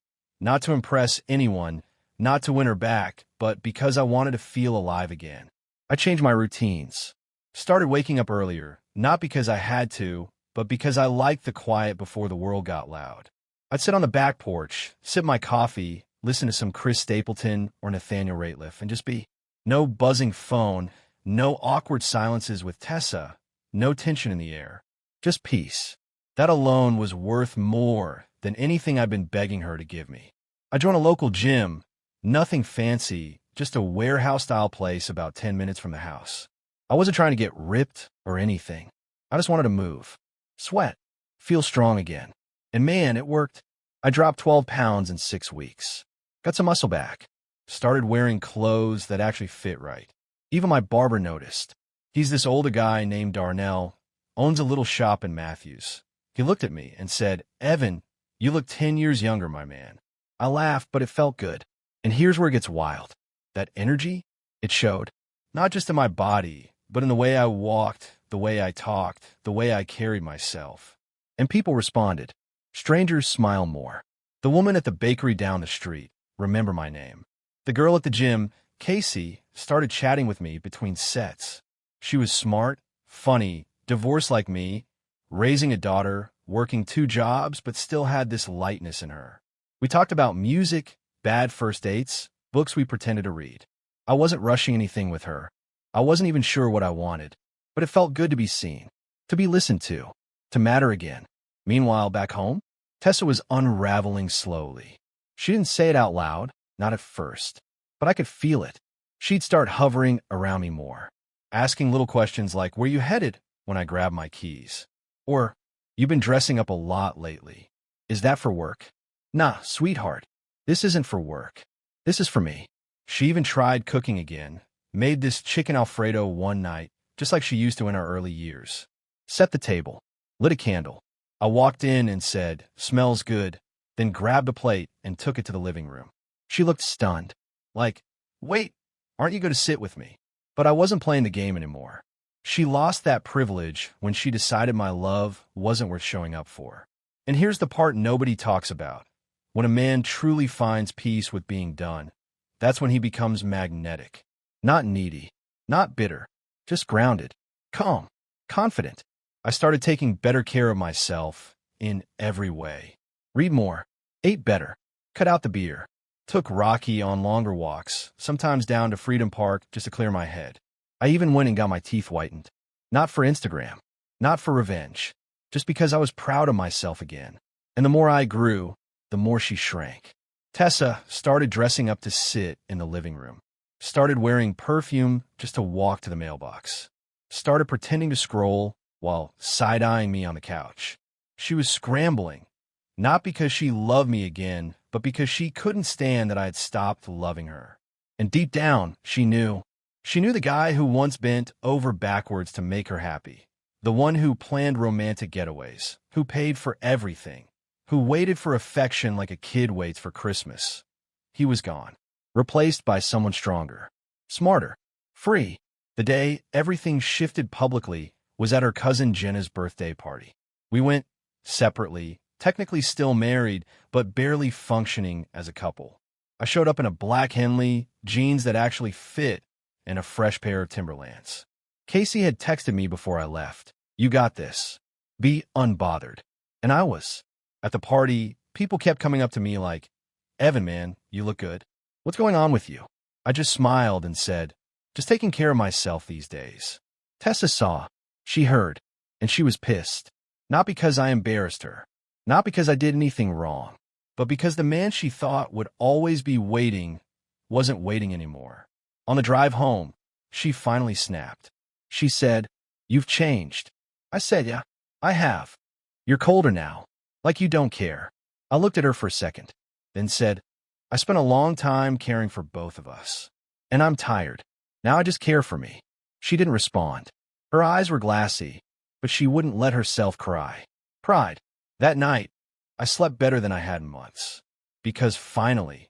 Not to impress anyone, not to win her back, but because I wanted to feel alive again. I changed my routines. Started waking up earlier, not because I had to, but because I liked the quiet before the world got loud. I'd sit on the back porch, sip my coffee, listen to some Chris Stapleton or Nathaniel Rateliff, and just be. No buzzing phone, no awkward silences with Tessa, no tension in the air. Just peace. That alone was worth more than anything I'd been begging her to give me. I joined a local gym, nothing fancy, just a warehouse-style place about 10 minutes from the house. I wasn't trying to get ripped or anything. I just wanted to move, sweat, feel strong again. And man, it worked. I dropped 12 pounds in 6 weeks. Got some muscle back. Started wearing clothes that actually fit right. Even my barber noticed. He's this older guy named Darnell, owns a little shop in Matthews. He looked at me and said, "Evan, you look 10 years younger, my man." I laughed, but it felt good. And here's where it gets wild. That energy, it showed. Not just in my body, but in the way I walked, the way I talked, the way I carried myself. And people responded. Strangers smile more. The woman at the bakery down the street, remember my name. The girl at the gym, Casey, started chatting with me between sets. She was smart, funny, divorced like me, raising a daughter, working 2 jobs, but still had this lightness in her. We talked about music, bad first dates, books we pretended to read. I wasn't rushing anything with her. I wasn't even sure what I wanted, but it felt good to be seen, to be listened to matter again. Meanwhile, back home, Tessa was unraveling slowly. She didn't say it out loud, not at first, but I could feel it. She'd start hovering around me more, asking little questions like, "Where you headed?" when I grabbed my keys. Or, "You've been dressing up a lot lately. Is that for work?" "Nah, sweetheart, this isn't for work. This is for me." She even tried cooking again, made this chicken Alfredo one night, just like she used to in her early years. Set the table, lit a candle. I walked in and said, "Smells good," then grabbed a plate and took it to the living room. She looked stunned, like, "Wait, aren't you going to sit with me?" But I wasn't playing the game anymore. She lost that privilege when she decided my love wasn't worth showing up for. And here's the part nobody talks about. When a man truly finds peace with being done, that's when he becomes magnetic. Not needy, not bitter, just grounded, calm, confident. I started taking better care of myself in every way. Read more, ate better, cut out the beer, took Rocky on longer walks, sometimes down to Freedom Park just to clear my head. I even went and got my teeth whitened. Not for Instagram, not for revenge, just because I was proud of myself again. And the more I grew, the more she shrank. Tessa started dressing up to sit in the living room, started wearing perfume just to walk to the mailbox, started pretending to scroll while side-eyeing me on the couch. She was scrambling, not because she loved me again, but because she couldn't stand that I had stopped loving her. And deep down, she knew. She knew the guy who once bent over backwards to make her happy, the one who planned romantic getaways, who paid for everything, who waited for affection like a kid waits for Christmas. He was gone, replaced by someone stronger, smarter, free. The day everything shifted publicly was at her cousin Jenna's birthday party. We went separately, technically still married, but barely functioning as a couple. I showed up in a black Henley, jeans that actually fit, and a fresh pair of Timberlands. Casey had texted me before I left. "You got this. Be unbothered." And I was. At the party, people kept coming up to me like, "Evan, man, you look good. What's going on with you?" I just smiled and said, "Just taking care of myself these days." Tessa saw. She heard, and she was pissed. Not because I embarrassed her, not because I did anything wrong, but because the man she thought would always be waiting wasn't waiting anymore. On the drive home, she finally snapped. She said, "You've changed." I said, "Yeah, I have. You're colder now, like you don't care." I looked at her for a second, then said, "I spent a long time caring for both of us, and I'm tired. Now I just care for me." She didn't respond. Her eyes were glassy, but she wouldn't let herself cry. Pride. That night, I slept better than I had in months. Because finally,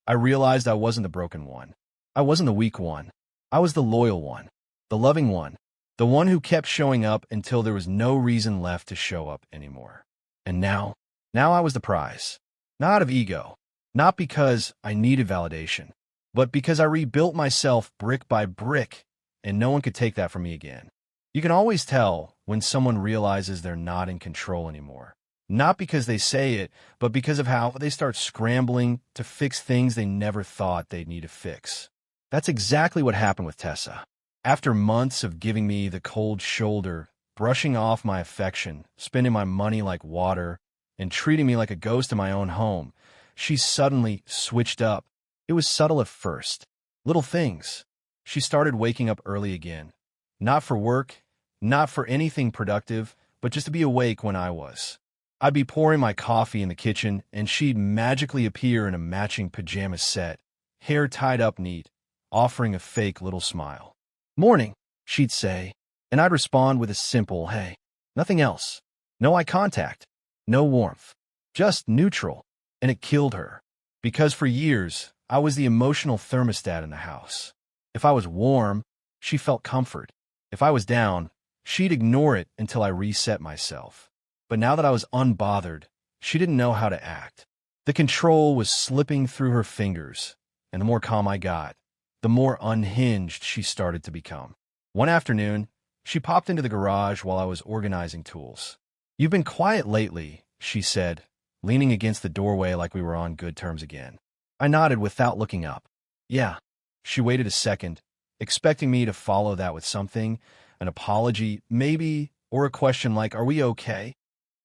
I realized I wasn't the broken one. I wasn't the weak one. I was the loyal one, the loving one, the one who kept showing up until there was no reason left to show up anymore. And now I was the prize. Not out of ego, not because I needed validation, but because I rebuilt myself brick by brick, and no one could take that from me again. You can always tell when someone realizes they're not in control anymore. Not because they say it, but because of how they start scrambling to fix things they never thought they'd need to fix. That's exactly what happened with Tessa. After months of giving me the cold shoulder, brushing off my affection, spending my money like water, and treating me like a ghost in my own home, she suddenly switched up. It was subtle at first. Little things. She started waking up early again. Not for work, not for anything productive, but just to be awake when I was. I'd be pouring my coffee in the kitchen, and she'd magically appear in a matching pajama set, hair tied up neat, offering a fake little smile. "Morning," she'd say, and I'd respond with a simple, "Hey." Nothing else. No eye contact. No warmth. Just neutral. And it killed her. Because for years, I was the emotional thermostat in the house. If I was warm, she felt comfort. If I was down, she'd ignore it until I reset myself. But now that I was unbothered, she didn't know how to act. The control was slipping through her fingers, and the more calm I got, the more unhinged she started to become. One afternoon, she popped into the garage while I was organizing tools. "You've been quiet lately," she said, leaning against the doorway like we were on good terms again. I nodded without looking up. "Yeah." She waited a second, expecting me to follow that with something, an apology, maybe, or a question like, "Are we okay?"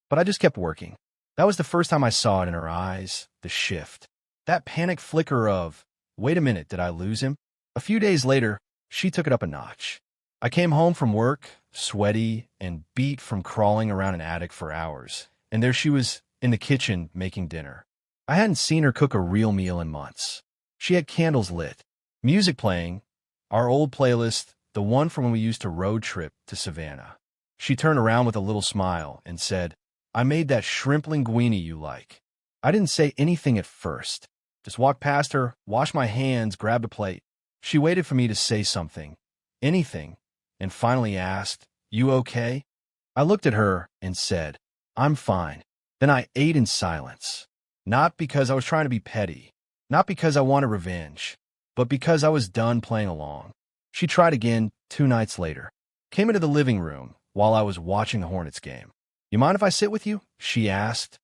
But I just kept working. That was the first time I saw it in her eyes, the shift. That panic flicker of, "Wait a minute, did I lose him?" A few days later, she took it up a notch. I came home from work, sweaty and beat from crawling around an attic for hours, and there she was in the kitchen making dinner. I hadn't seen her cook a real meal in months. She had candles lit, music playing, our old playlist, the one from when we used to road trip to Savannah. She turned around with a little smile and said, "I made that shrimp linguine you like." I didn't say anything at first. Just walked past her, washed my hands, grabbed a plate. She waited for me to say something, anything, and finally asked, "You okay?" I looked at her and said, "I'm fine." Then I ate in silence. Not because I was trying to be petty, not because I wanted revenge, but because I was done playing along. She tried again 2 nights later. Came into the living room while I was watching the Hornets game. "You mind if I sit with you?" she asked,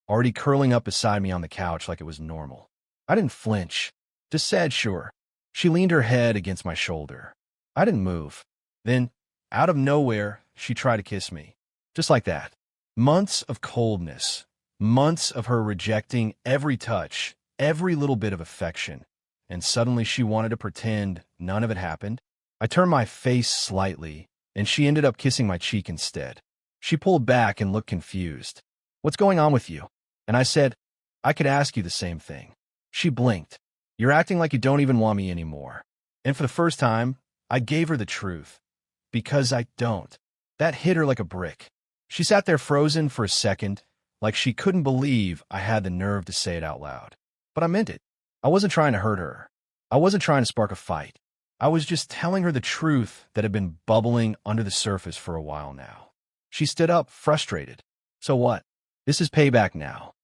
already curling up beside me on the couch like it was normal. I didn't flinch, just said sure. She leaned her head against my shoulder. I didn't move. Then, out of nowhere, she tried to kiss me. Just like that. Months of coldness. Months of her rejecting every touch, every little bit of affection. And suddenly she wanted to pretend none of it happened. I turned my face slightly, and she ended up kissing my cheek instead. She pulled back and looked confused. "What's going on with you?" And I said, "I could ask you the same thing." She blinked. "You're acting like you don't even want me anymore." And for the first time, I gave her the truth. Because I don't. That hit her like a brick. She sat there frozen for a second, like she couldn't believe I had the nerve to say it out loud. But I meant it. I wasn't trying to hurt her. I wasn't trying to spark a fight. I was just telling her the truth that had been bubbling under the surface for a while now. She stood up, frustrated. "So what? This is payback now."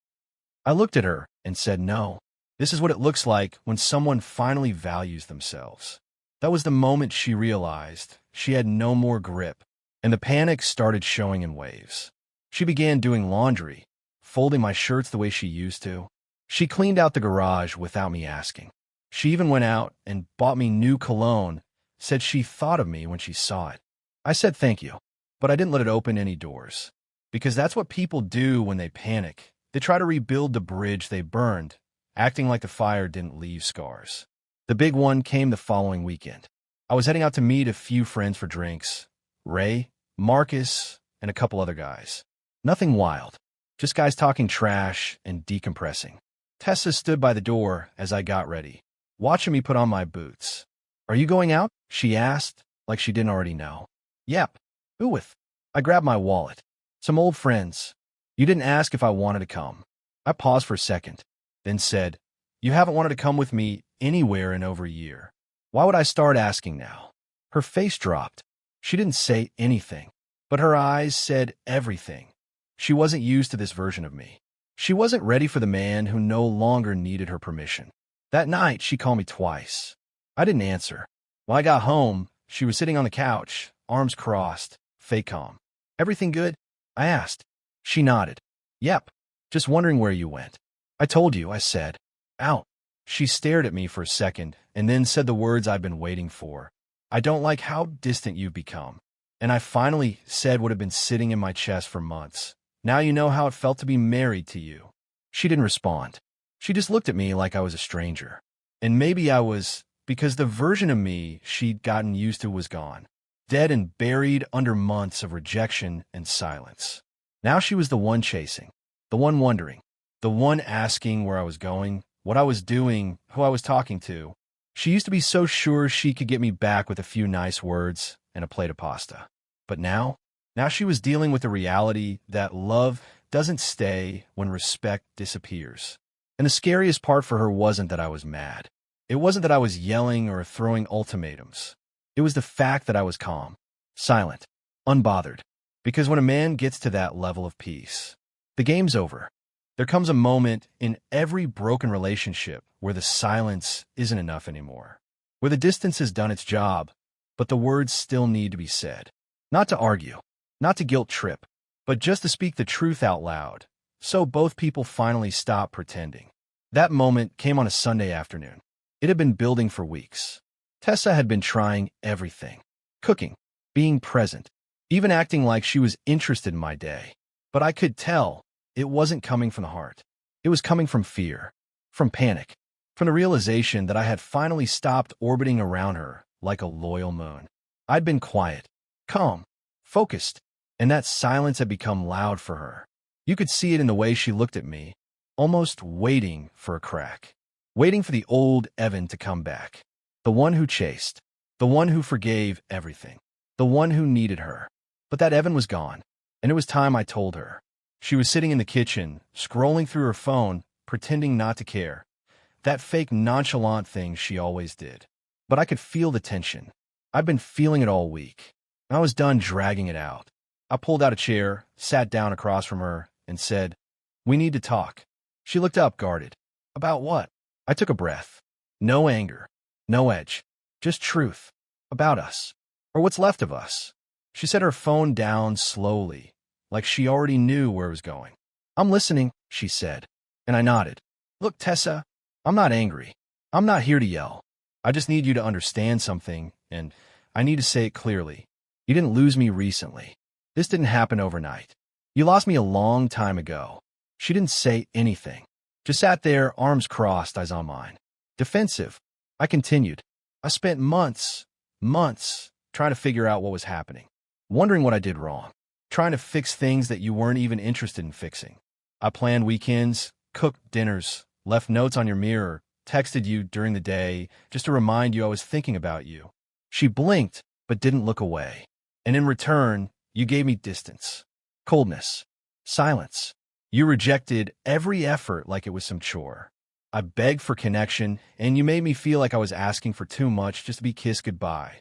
I looked at her and said, "No. This is what it looks like when someone finally values themselves." That was the moment she realized she had no more grip, and the panic started showing in waves. She began doing laundry, folding my shirts the way she used to. She cleaned out the garage without me asking. She even went out and bought me new cologne, said she thought of me when she saw it. I said thank you, but I didn't let it open any doors. Because that's what people do when they panic. They try to rebuild the bridge they burned, acting like the fire didn't leave scars. The big one came the following weekend. I was heading out to meet a few friends for drinks. Ray, Marcus, and a couple other guys. Nothing wild, just guys talking trash and decompressing. Tessa stood by the door as I got ready, watching me put on my boots. "Are you going out?" she asked, like she didn't already know. "Yep. Who with?" I grabbed my wallet. "Some old friends. You didn't ask if I wanted to come." I paused for a second, then said, "You haven't wanted to come with me anywhere in over a year. Why would I start asking now?" Her face dropped. She didn't say anything, but her eyes said everything. She wasn't used to this version of me. She wasn't ready for the man who no longer needed her permission. That night, she called me twice. I didn't answer. When I got home, she was sitting on the couch, arms crossed, fake calm. "Everything good?" I asked. She nodded. "Yep. Just wondering where you went." "I told you," I said. "Out." She stared at me for a second and then said the words I've been waiting for. "I don't like how distant you've become." And I finally said what had been sitting in my chest for months. "Now you know how it felt to be married to you." She didn't respond. She just looked at me like I was a stranger. And maybe I was, because the version of me she'd gotten used to was gone, dead and buried under months of rejection and silence. Now she was the one chasing, the one wondering, the one asking where I was going, what I was doing, who I was talking to. She used to be so sure she could get me back with a few nice words and a plate of pasta. But now she was dealing with the reality that love doesn't stay when respect disappears. And the scariest part for her wasn't that I was mad. It wasn't that I was yelling or throwing ultimatums. It was the fact that I was calm, silent, unbothered. Because when a man gets to that level of peace, the game's over. There comes a moment in every broken relationship where the silence isn't enough anymore, where the distance has done its job, but the words still need to be said. Not to argue, not to guilt trip, but just to speak the truth out loud, so both people finally stop pretending. That moment came on a Sunday afternoon. It had been building for weeks. Tessa had been trying everything. Cooking, being present, even acting like she was interested in my day. But I could tell it wasn't coming from the heart. It was coming from fear, from panic, from the realization that I had finally stopped orbiting around her like a loyal moon. I'd been quiet, calm, focused, and that silence had become loud for her. You could see it in the way she looked at me, almost waiting for a crack, waiting for the old Evan to come back, the one who chased, the one who forgave everything, the one who needed her. But that Evan was gone, and it was time I told her. She was sitting in the kitchen, scrolling through her phone, pretending not to care. That fake nonchalant thing she always did. But I could feel the tension. I'd been feeling it all week. I was done dragging it out. I pulled out a chair, sat down across from her, and said, "We need to talk." She looked up, guarded. "About what?" I took a breath. No anger, no edge, just truth. About us, or what's left of us. She set her phone down slowly, like she already knew where it was going. "I'm listening," she said, and I nodded. "Look, Tessa, I'm not angry. I'm not here to yell. I just need you to understand something, and I need to say it clearly. You didn't lose me recently. This didn't happen overnight. You lost me a long time ago." She didn't say anything. Just sat there, arms crossed, eyes on mine. Defensive. I continued. "I spent months, trying to figure out what was happening. Wondering what I did wrong. Trying to fix things that you weren't even interested in fixing. I planned weekends, cooked dinners, left notes on your mirror, texted you during the day just to remind you I was thinking about you." She blinked, but didn't look away. "And in return, you gave me distance, coldness, silence. You rejected every effort like it was some chore. I begged for connection, and you made me feel like I was asking for too much just to be kissed goodbye."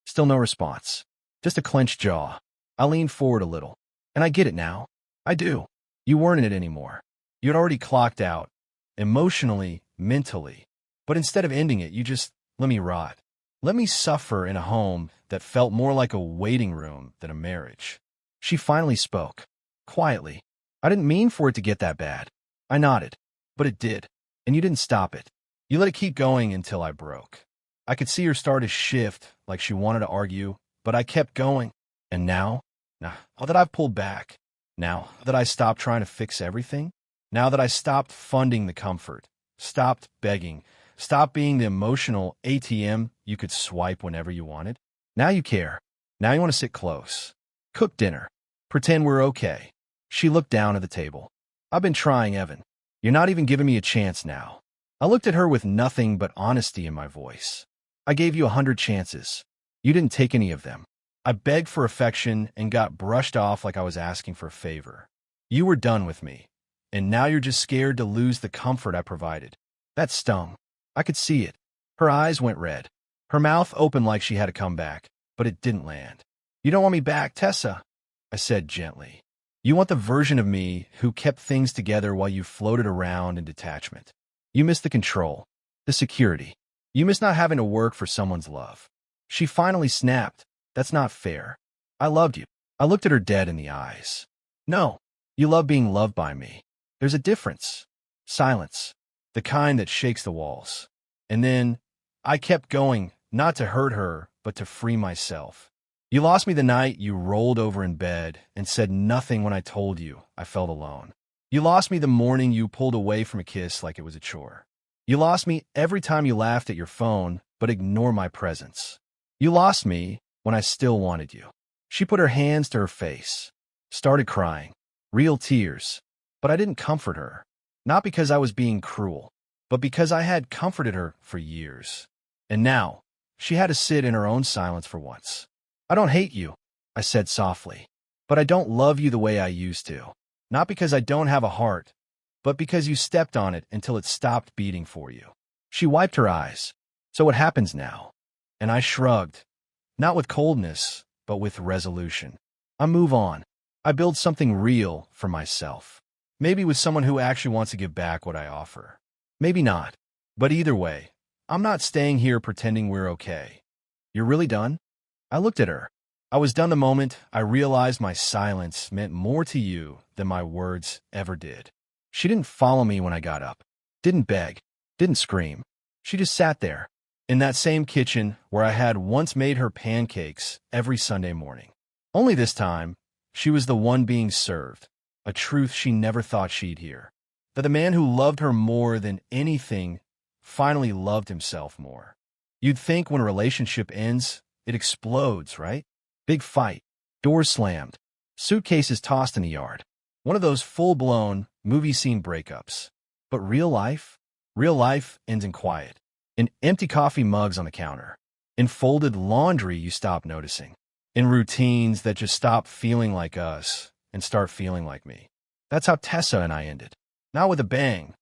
Still no response. Just a clenched jaw. I leaned forward a little. "And I get it now. I do. You weren't in it anymore. You had already clocked out, emotionally, mentally. But instead of ending it, you just let me rot. Let me suffer in a home that felt more like a waiting room than a marriage." She finally spoke. Quietly. "I didn't mean for it to get that bad." I nodded. "But it did. And you didn't stop it. You let it keep going until I broke." I could see her start to shift, like she wanted to argue, but I kept going. "And now that I've pulled back, now that I stopped trying to fix everything, now that I stopped funding the comfort, stopped begging, stopped being the emotional ATM you could swipe whenever you wanted, now you care. Now you want to sit close. Cook dinner. Pretend we're okay." She looked down at the table. "I've been trying, Evan. You're not even giving me a chance now." I looked at her with nothing but honesty in my voice. "I gave you 100 chances. You didn't take any of them. I begged for affection and got brushed off like I was asking for a favor. You were done with me, and now you're just scared to lose the comfort I provided." That stung. I could see it. Her eyes went red. Her mouth opened like she had a comeback, but it didn't land. "You don't want me back, Tessa," I said gently. "You want the version of me who kept things together while you floated around in detachment. You miss the control, The security. You miss not having to work for someone's love. She finally snapped. That's not fair. I loved you. I looked at her dead in the eyes. No, you love being loved by me. There's a difference. Silence. The kind that shakes the walls. And then I kept going, not to hurt her, but to free myself. You lost me the night you rolled over in bed and said nothing when I told you I felt alone. You lost me the morning you pulled away from a kiss like it was a chore. You lost me every time you laughed at your phone but ignored my presence. You lost me when I still wanted you. She put her hands to her face, started crying, real tears, but I didn't comfort her. Not because I was being cruel, but because I had comforted her for years. And now, she had to sit in her own silence for once. I don't hate you, I said softly, but I don't love you the way I used to. Not because I don't have a heart, but because you stepped on it until it stopped beating for you. She wiped her eyes. So what happens now? And I shrugged, not with coldness, but with resolution. I move on. I build something real for myself. Maybe with someone who actually wants to give back what I offer. Maybe not. But either way, I'm not staying here pretending we're okay. You're really done? I looked at her. I was done the moment I realized my silence meant more to you than my words ever did. She didn't follow me when I got up, didn't beg, didn't scream. She just sat there, in that same kitchen where I had once made her pancakes every Sunday morning. Only this time, she was the one being served, a truth she never thought she'd hear. That the man who loved her more than anything finally loved himself more. You'd think when a relationship ends, it explodes, right? Big fight, doors slammed, suitcases tossed in the yard. One of those full-blown, movie scene breakups. But real life ends in quiet. In empty coffee mugs on the counter. In folded laundry you stop noticing. In routines that just stop feeling like us and start feeling like me. That's how Tessa and I ended. Not with a bang,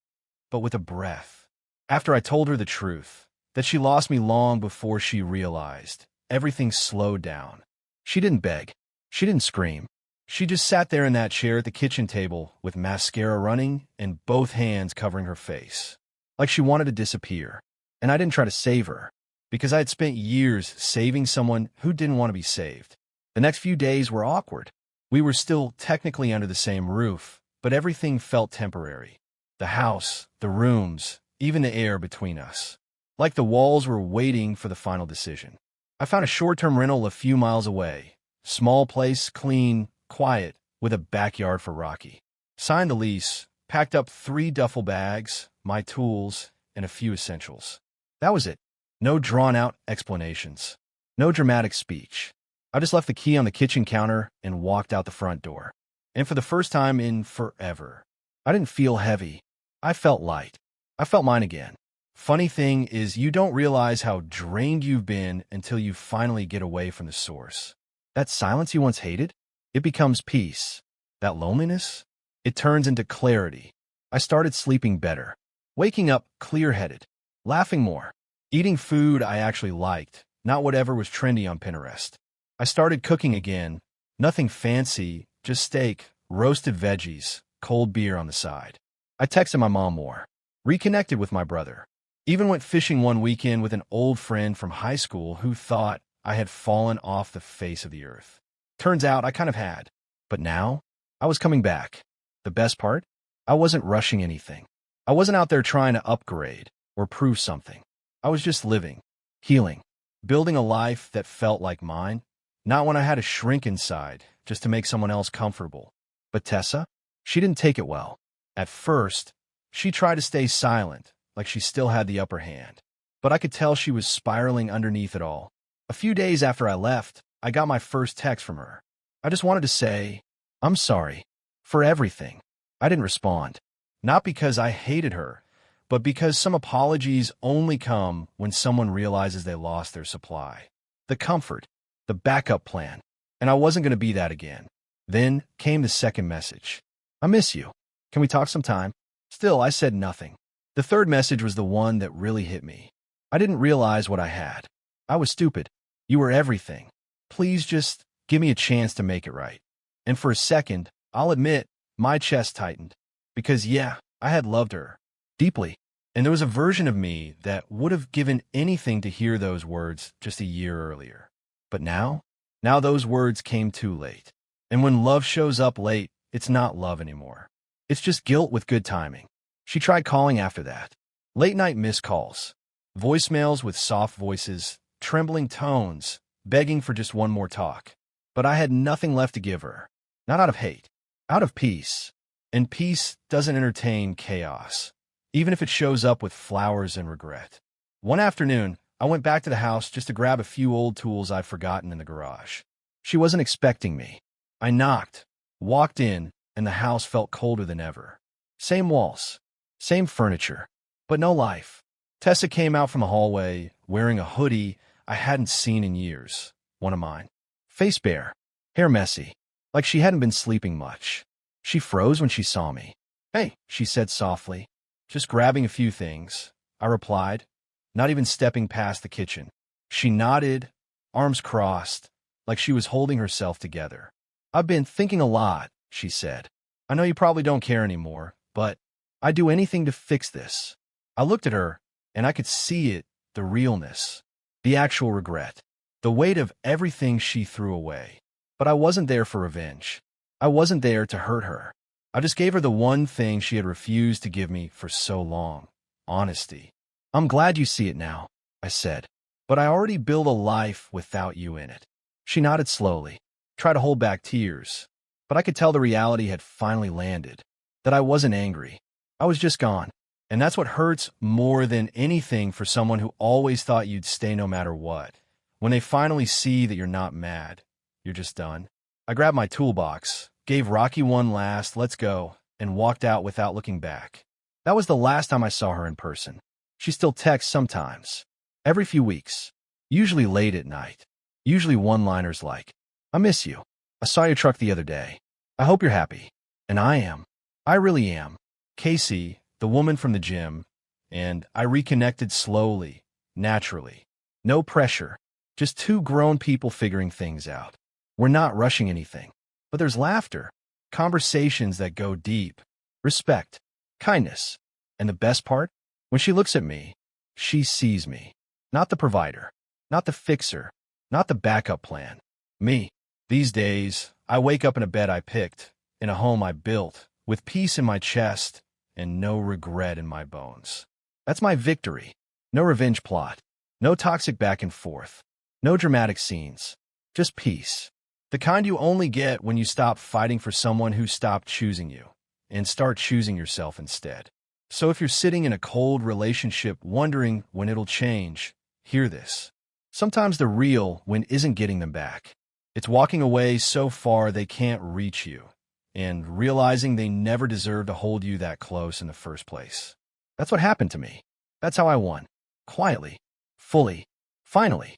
but with a breath. After I told her the truth, that she lost me long before she realized, everything slowed down. She didn't beg. She didn't scream. She just sat there in that chair at the kitchen table with mascara running and both hands covering her face. Like she wanted to disappear. And I didn't try to save her, because I had spent years saving someone who didn't want to be saved. The next few days were awkward. We were still technically under the same roof, but everything felt temporary. The house, the rooms, even the air between us. Like the walls were waiting for the final decision. I found a short-term rental a few miles away. Small place, clean, quiet, with a backyard for Rocky. Signed the lease, packed up 3 duffel bags, my tools, and a few essentials. That was it. No drawn-out explanations. No dramatic speech. I just left the key on the kitchen counter and walked out the front door. And for the first time in forever, I didn't feel heavy. I felt light. I felt mine again. Funny thing is, you don't realize how drained you've been until you finally get away from the source. That silence you once hated, it becomes peace. That loneliness, it turns into clarity. I started sleeping better, waking up clear-headed, laughing more, eating food I actually liked, not whatever was trendy on Pinterest. I started cooking again, nothing fancy, just steak, roasted veggies, cold beer on the side. I texted my mom more, reconnected with my brother, even went fishing one weekend with an old friend from high school who thought I had fallen off the face of the earth. Turns out I kind of had. But now, I was coming back. The best part? I wasn't rushing anything. I wasn't out there trying to upgrade or prove something. I was just living, healing, building a life that felt like mine. Not when I had to shrink inside just to make someone else comfortable. But Tessa? She didn't take it well. At first, she tried to stay silent, like she still had the upper hand. But I could tell she was spiraling underneath it all. A few days after I left, I got my first text from her. I just wanted to say, I'm sorry for everything. I didn't respond. Not because I hated her, but because some apologies only come when someone realizes they lost their supply. The comfort, the backup plan, and I wasn't going to be that again. Then came the second message. I miss you. Can we talk sometime? Still, I said nothing. The third message was the one that really hit me. I didn't realize what I had. I was stupid. You were everything. Please just give me a chance to make it right. And for a second, I'll admit, my chest tightened. Because yeah, I had loved her. Deeply. And there was a version of me that would have given anything to hear those words just a year earlier. But now those words came too late. And when love shows up late, it's not love anymore. It's just guilt with good timing. She tried calling after that. Late night missed calls. Voicemails with soft voices, trembling tones, begging for just one more talk. But I had nothing left to give her. Not out of hate, out of peace. And peace doesn't entertain chaos, even if it shows up with flowers and regret. One afternoon, I went back to the house just to grab a few old tools I'd forgotten in the garage. She wasn't expecting me. I knocked, walked in, and the house felt colder than ever. Same walls, same furniture, but no life. Tessa came out from the hallway, wearing a hoodie I hadn't seen in years, one of mine. Face bare, hair messy, like she hadn't been sleeping much. She froze when she saw me. "Hey," she said softly. "Just grabbing a few things," I replied, not even stepping past the kitchen. She nodded, arms crossed, like she was holding herself together. "I've been thinking a lot," she said. "I know you probably don't care anymore, but I'd do anything to fix this." I looked at her, and I could see it, the realness, the actual regret, the weight of everything she threw away. But I wasn't there for revenge. I wasn't there to hurt her. I just gave her the one thing she had refused to give me for so long: honesty. "I'm glad you see it now," I said, "but I already built a life without you in it." She nodded slowly, tried to hold back tears, but I could tell the reality had finally landed, that I wasn't angry. I was just gone. And that's what hurts more than anything for someone who always thought you'd stay no matter what. When they finally see that you're not mad, you're just done. I grabbed my toolbox, gave Rocky one last "let's go," and walked out without looking back. That was the last time I saw her in person. She still texts sometimes, every few weeks, usually late at night, usually one-liners like, "I miss you. I saw your truck the other day. I hope you're happy." And I am. I really am. Casey, the woman from the gym, and I reconnected slowly, naturally. No pressure, just two grown people figuring things out. We're not rushing anything, but there's laughter, conversations that go deep, respect, kindness. And the best part? When she looks at me, she sees me. Not the provider, not the fixer, not the backup plan. Me. These days, I wake up in a bed I picked, in a home I built, with peace in my chest and no regret in my bones. That's my victory. No revenge plot, no toxic back and forth, no dramatic scenes, just peace. The kind you only get when you stop fighting for someone who stopped choosing you and start choosing yourself instead. So if you're sitting in a cold relationship wondering when it'll change, hear this. Sometimes the real win isn't getting them back. It's walking away so far they can't reach you, and realizing they never deserved to hold you that close in the first place. That's what happened to me. That's how I won. Quietly. Fully. Finally.